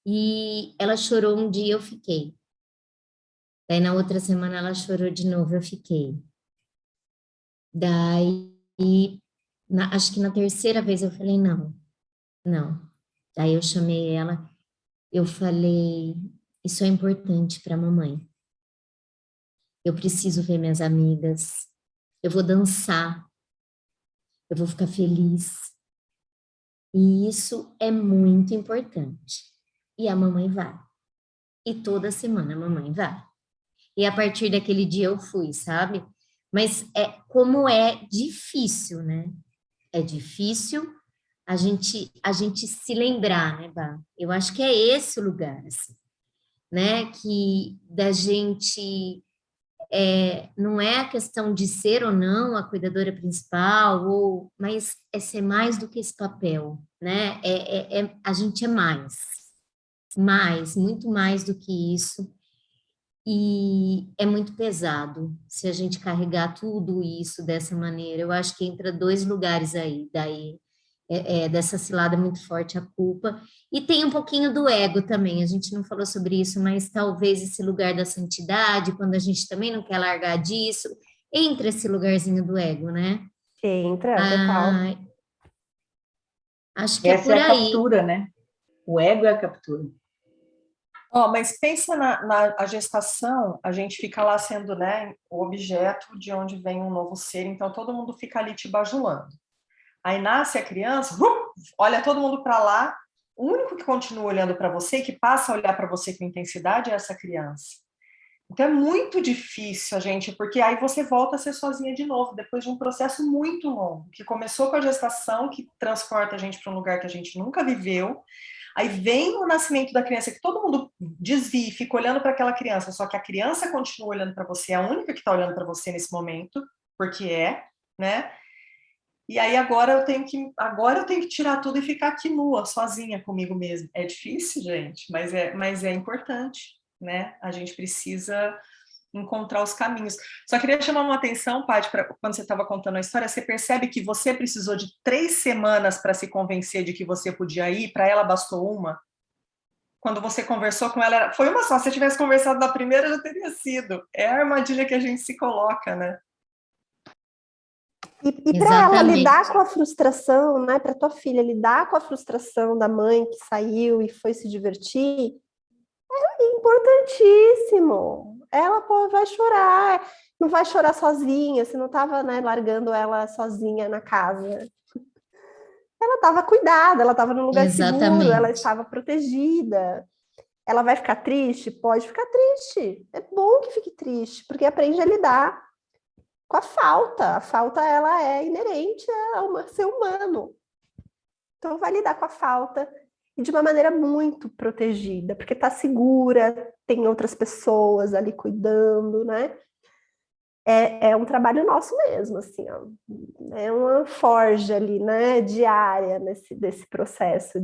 E ela chorou um dia, eu fiquei. Daí na outra semana ela chorou de novo, eu fiquei. Daí, acho que na terceira vez eu falei, não. Daí eu chamei ela, eu falei, isso é importante para a mamãe. Eu preciso ver minhas amigas, eu vou dançar, eu vou ficar feliz. E isso é muito importante. E a mamãe vai. E toda semana a mamãe vai. E a partir daquele dia eu fui, sabe? Mas como é difícil, né? É difícil a gente se lembrar, né, Bá? Eu acho que é esse o lugar, assim, né? Que da gente não é a questão de ser ou não a cuidadora principal, mas é ser mais do que esse papel, né? A gente é mais, muito mais do que isso. E é muito pesado se a gente carregar tudo isso dessa maneira. Eu acho que entra dois lugares aí, daí dessa cilada muito forte a culpa. E tem um pouquinho do ego também, a gente não falou sobre isso, mas talvez esse lugar da santidade, quando a gente também não quer largar disso, entra esse lugarzinho do ego, né? Entra, total. Acho que essa é por é a aí. captura, né? O ego é a captura. Mas pensa na gestação, a gente fica lá sendo, né, o objeto de onde vem um novo ser, então todo mundo fica ali te bajulando. Aí nasce a criança, olha todo mundo para lá, o único que continua olhando para você, que passa a olhar para você com intensidade, é essa criança. Então é muito difícil a gente, porque aí você volta a ser sozinha de novo, depois de um processo muito longo, que começou com a gestação, que transporta a gente para um lugar que a gente nunca viveu. Aí vem o nascimento da criança, que todo mundo desvia e fica olhando para aquela criança, só que a criança continua olhando para você, é a única que está olhando para você nesse momento, porque né? E aí agora eu tenho que tirar tudo e ficar aqui nua, sozinha comigo mesma. É difícil, gente, mas é importante, né? A gente precisa encontrar os caminhos. Só queria chamar uma atenção, Paty, quando você estava contando a história, você percebe que você precisou de 3 semanas para se convencer de que você podia ir, para ela bastou uma? Quando você conversou com ela, foi uma só. Se você tivesse conversado na primeira, já teria sido. É a armadilha que a gente se coloca, né? E para ela lidar com a frustração, né? Para tua filha lidar com a frustração da mãe que saiu e foi se divertir, é importantíssimo. Ela vai chorar, não vai chorar sozinha. Você não estava, né, largando ela sozinha na casa. Ela estava cuidada, ela estava num lugar seguro, ela estava protegida. Ela vai ficar triste? Pode ficar triste. É bom que fique triste, porque aprende a lidar com a falta. A falta, ela é inerente ao ser humano. Então vai lidar com a falta e de uma maneira muito protegida, porque está segura, tem outras pessoas ali cuidando, né? É um trabalho nosso mesmo, assim, ó. É uma forja ali, né, diária desse processo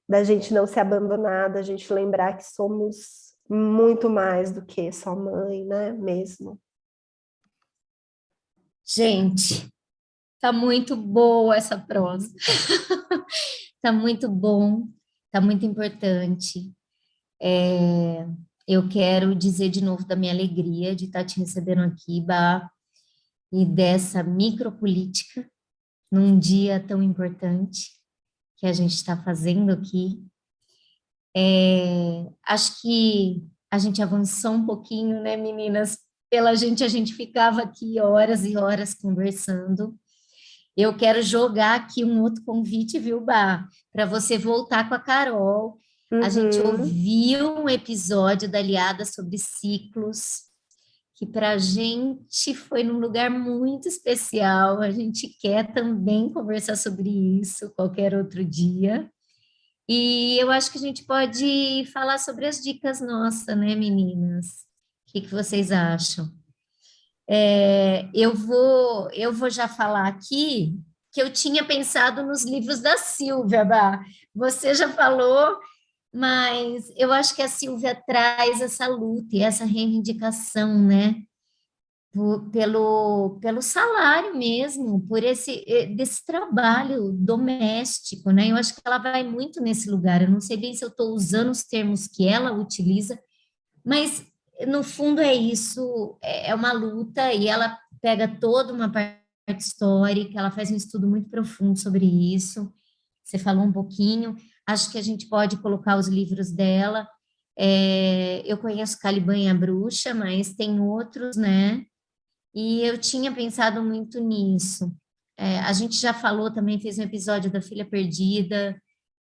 da gente não se abandonar, da gente lembrar que somos muito mais do que só mãe, né, mesmo. Gente, tá muito boa essa prosa. Tá muito bom, tá muito importante. Eu quero dizer de novo da minha alegria de estar te recebendo aqui, Bá, e dessa micropolítica num dia tão importante que a gente está fazendo aqui. Acho que a gente avançou um pouquinho, né, meninas? Pela gente, a gente ficava aqui horas e horas conversando. Eu quero jogar aqui um outro convite, viu, Bá? Para você voltar com a Carol. A gente ouviu um episódio da Aliada sobre ciclos, que para a gente foi num lugar muito especial. A gente quer também conversar sobre isso qualquer outro dia. E eu acho que a gente pode falar sobre as dicas nossas, né, meninas? O que vocês acham? Eu vou já falar aqui que eu tinha pensado nos livros da Silvia, Bá. Você já falou, mas eu acho que a Silvia traz essa luta e essa reivindicação, né? Pelo salário mesmo, desse trabalho doméstico, né? Eu acho que ela vai muito nesse lugar. Eu não sei bem se eu estou usando os termos que ela utiliza, mas no fundo é isso, é uma luta e ela pega toda uma parte histórica, ela faz um estudo muito profundo sobre isso. Você falou um pouquinho, acho que a gente pode colocar os livros dela. Eu conheço Caliban e a Bruxa, mas tem outros, né? E eu tinha pensado muito nisso. A gente já falou também, fez um episódio da Filha Perdida.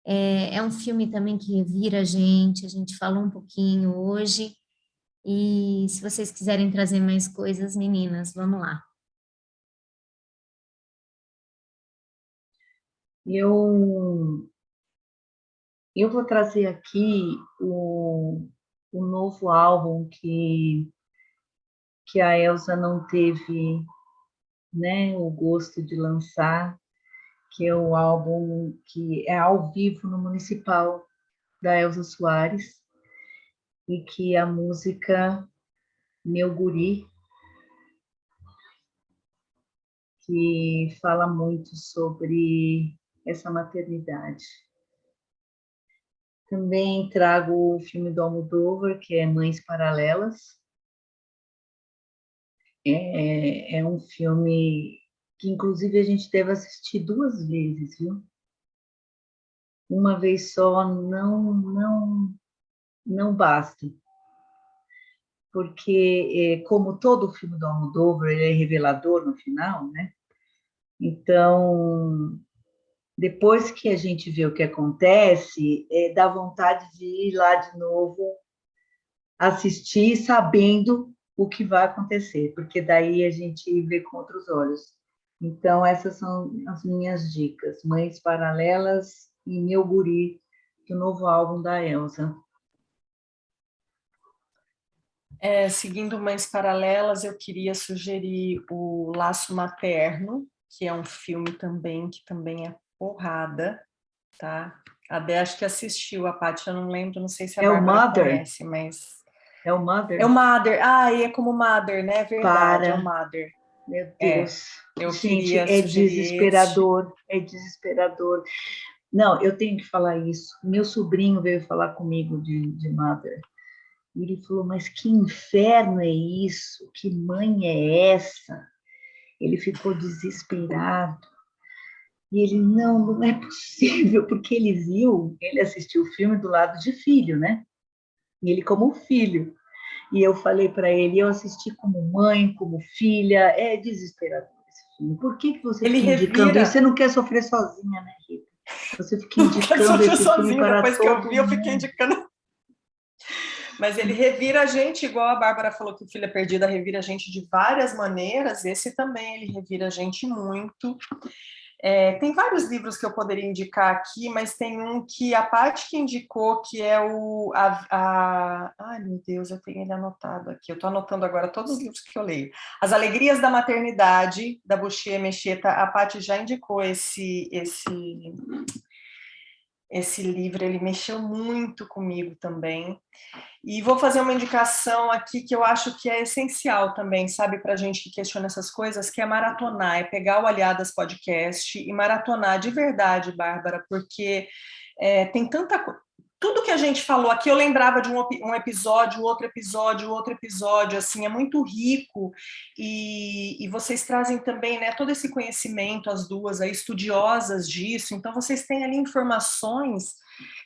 É um filme também que revira a gente falou um pouquinho hoje. E se vocês quiserem trazer mais coisas, meninas, vamos lá. Eu vou trazer aqui o novo álbum que a Elsa não teve, né, o gosto de lançar, que é o álbum que é ao vivo no Municipal da Elsa Soares, e que a música Meu Guri, que fala muito sobre essa maternidade. Também trago o filme do Almodóvar, que é Mães Paralelas. É um filme que, inclusive, a gente deve assistir 2 vezes, viu? Uma vez só não basta. Porque, como todo filme do Almodóvar, ele é revelador no final, né? Então, depois que a gente vê o que acontece, dá vontade de ir lá de novo assistir sabendo o que vai acontecer, porque daí a gente vê com outros olhos. Então, essas são as minhas dicas. Mães Paralelas e Meu Guri, do novo álbum da Elsa. Seguindo Mães Paralelas, eu queria sugerir o Laço Materno, que é um filme também, que também é porrada, tá? A Dé acho que assistiu, a Paty eu não lembro, não sei se a Bárbara conhece, mas... É o Mother? É o Mother. E é como Mother, né? É verdade, é o Mother. Meu Deus. Eu gente, queria desesperador, é desesperador. Não, eu tenho que falar isso. Meu sobrinho veio falar comigo de Mother. E ele falou, mas que inferno é isso? Que mãe é essa? Ele ficou desesperado. E ele, não é possível, porque ele assistiu o filme do lado de filho, né? E ele como filho. E eu falei para ele, eu assisti como mãe, como filha, é desesperador esse filme. Por que você fica indicando isso? Você não quer sofrer sozinha, né, Rita? Você fica indicando esse filme para depois todo que eu vi, eu fiquei indicando. Mas ele revira a gente, igual a Bárbara falou que o Filha Perdida revira a gente de várias maneiras, esse também ele revira a gente muito. Tem vários livros que eu poderia indicar aqui, mas tem um que a Paty que indicou, que é Ai, meu Deus, eu tenho ele anotado aqui. Eu estou anotando agora todos os livros que eu leio. As Alegrias da Maternidade, da Bushie Mecheta. A Paty já indicou esse livro, ele mexeu muito comigo também. E vou fazer uma indicação aqui que eu acho que é essencial também, sabe, para a gente que questiona essas coisas, que é maratonar, é pegar o Aliadas Podcast e maratonar de verdade, Bárbara, porque tem tanta coisa. Tudo que a gente falou aqui, eu lembrava de um episódio, outro episódio, assim, é muito rico, e vocês trazem também, né, todo esse conhecimento, as duas aí, estudiosas disso, então vocês têm ali informações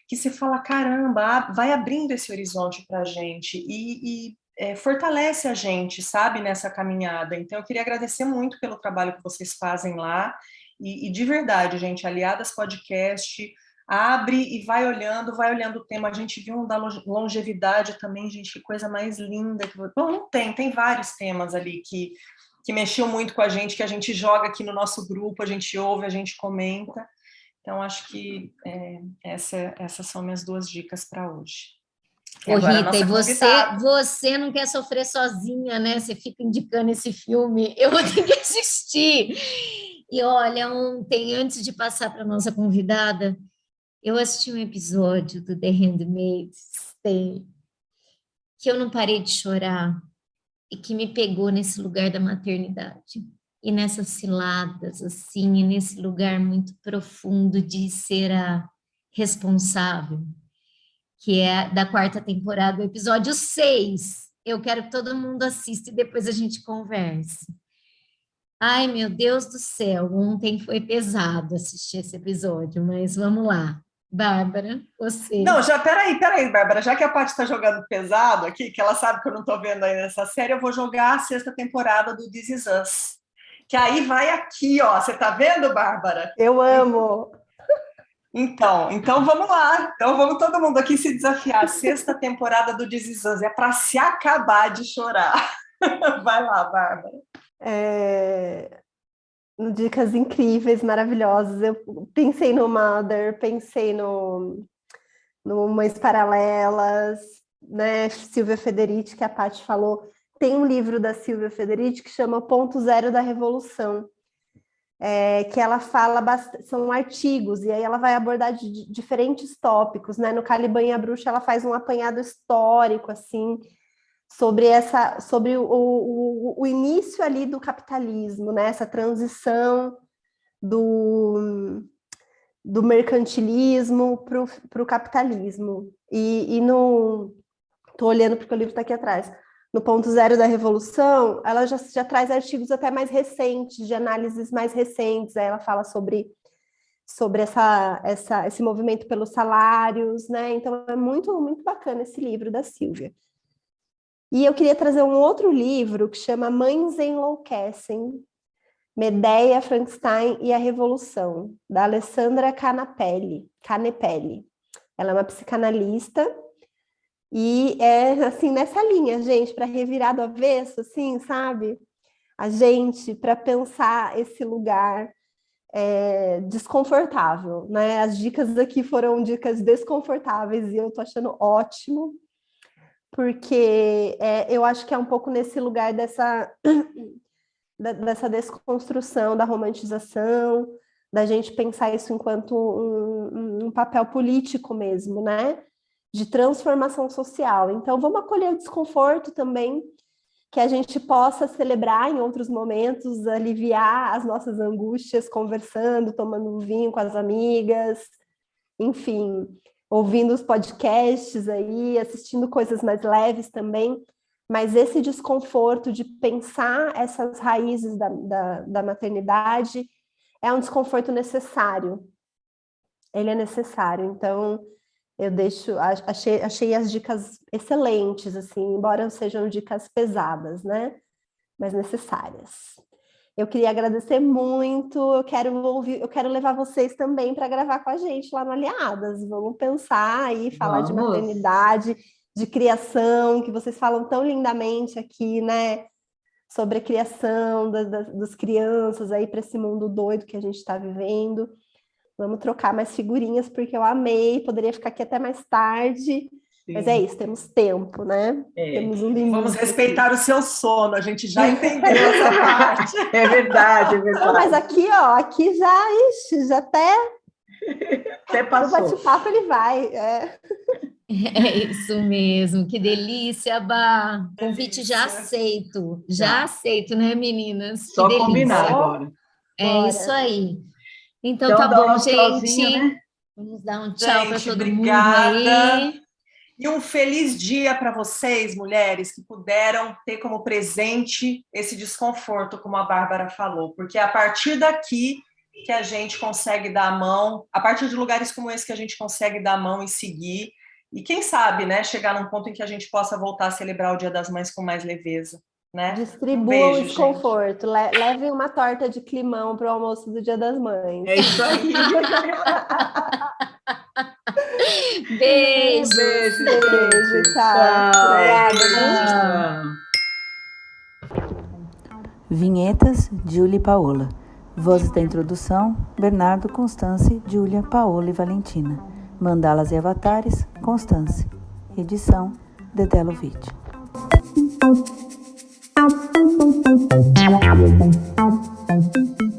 que você fala, caramba, vai abrindo esse horizonte para a gente, e fortalece a gente, sabe, nessa caminhada. Então eu queria agradecer muito pelo trabalho que vocês fazem lá, e de verdade, gente, Aliadas Podcast, abre e vai olhando o tema. A gente viu um da longevidade também, gente, que coisa mais linda. Bom, não tem vários temas ali que mexiam muito com a gente, que a gente joga aqui no nosso grupo, a gente ouve, a gente comenta. Então, acho que essas são minhas 2 dicas para hoje. Ô, Rita, e você não quer sofrer sozinha, né? Você fica indicando esse filme, eu vou ter que assistir. E olha, ontem, antes de passar para a nossa convidada, eu assisti um episódio do The Handmaid's Tale que eu não parei de chorar e que me pegou nesse lugar da maternidade e nessas ciladas, assim, e nesse lugar muito profundo de ser a responsável, que é da 4ª temporada, o episódio 6. Eu quero que todo mundo assista e depois a gente converse. Ai, meu Deus do céu, ontem foi pesado assistir esse episódio, mas vamos lá. Bárbara, você. Não, peraí, Bárbara, já que a Paty está jogando pesado aqui, que ela sabe que eu não estou vendo ainda essa série, eu vou jogar a 6ª temporada do This Is Us. Que aí vai aqui, ó. Você tá vendo, Bárbara? Eu amo! Então vamos lá. Então vamos todo mundo aqui se desafiar. A 6ª temporada do This Is Us é para se acabar de chorar. Vai lá, Bárbara. Dicas incríveis, maravilhosas. Eu pensei no Mother, pensei no Mães Paralelas, né? Silvia Federici, que a Paty falou. Tem um livro da Silvia Federici que chama Ponto Zero da Revolução, que ela fala, são artigos, e aí ela vai abordar de diferentes tópicos, né? No Caliban e a Bruxa, ela faz um apanhado histórico, assim, sobre o início ali do capitalismo, né? Essa transição do mercantilismo para o capitalismo. Estou olhando porque o livro está aqui atrás. No Ponto Zero da Revolução, ela já traz artigos até mais recentes, de análises mais recentes. Aí ela fala sobre esse movimento pelos salários, né? Então é muito, muito bacana esse livro da Silvia. E eu queria trazer um outro livro que chama Mães Enlouquecem, Medea, Frankenstein e a Revolução, da Alessandra Canapelli. Ela é uma psicanalista e é assim nessa linha, gente, para revirar do avesso, assim, sabe? A gente, para pensar esse lugar desconfortável, né? As dicas aqui foram dicas desconfortáveis e eu tô achando ótimo, porque eu acho que é um pouco nesse lugar dessa desconstrução, da romantização, da gente pensar isso enquanto um papel político mesmo, né? De transformação social. Então, vamos acolher o desconforto também, que a gente possa celebrar em outros momentos, aliviar as nossas angústias, conversando, tomando um vinho com as amigas, enfim, ouvindo os podcasts aí, assistindo coisas mais leves também, mas esse desconforto de pensar essas raízes da maternidade é um desconforto necessário. Ele é necessário, então eu achei as dicas excelentes, assim, embora sejam dicas pesadas, né? Mas necessárias. Eu queria agradecer muito, eu quero levar vocês também para gravar com a gente lá no Aliadas. Vamos pensar aí, falar de maternidade, de criação, que vocês falam tão lindamente aqui, né? sobre a criação das crianças aí para esse mundo doido que a gente está vivendo. Vamos trocar mais figurinhas, porque eu amei, poderia ficar aqui até mais tarde. Sim. Mas é isso, temos tempo, né? Temos um limite. Vamos respeitar o seu sono, a gente já entendeu essa parte. É verdade, é verdade. Não, mas aqui, ó, aqui já até passou. O bate-papo ele vai. É isso mesmo, que delícia, Bá. Convite já aceito. Já aceito, né, meninas? Só combinar agora. É isso aí. Então tá bom, gente. Né? Vamos dar um tchau para todo mundo aí. E um feliz dia para vocês, mulheres, que puderam ter como presente esse desconforto, como a Bárbara falou, porque é a partir daqui que a gente consegue dar a mão, a partir de lugares como esse que a gente consegue dar a mão e seguir, e quem sabe, né, chegar num ponto em que a gente possa voltar a celebrar o Dia das Mães com mais leveza. Né? Distribua o desconforto, leve uma torta de climão para o almoço do Dia das Mães. É isso aí. Beijo, tchau. Obrigada. Vinhetas, Júlia e Paola. Vozes da introdução, Bernardo, Constance, Júlia, Paola e Valentina. Mandalas e avatares, Constance. Edição, Dedé Lovitch. Thank you.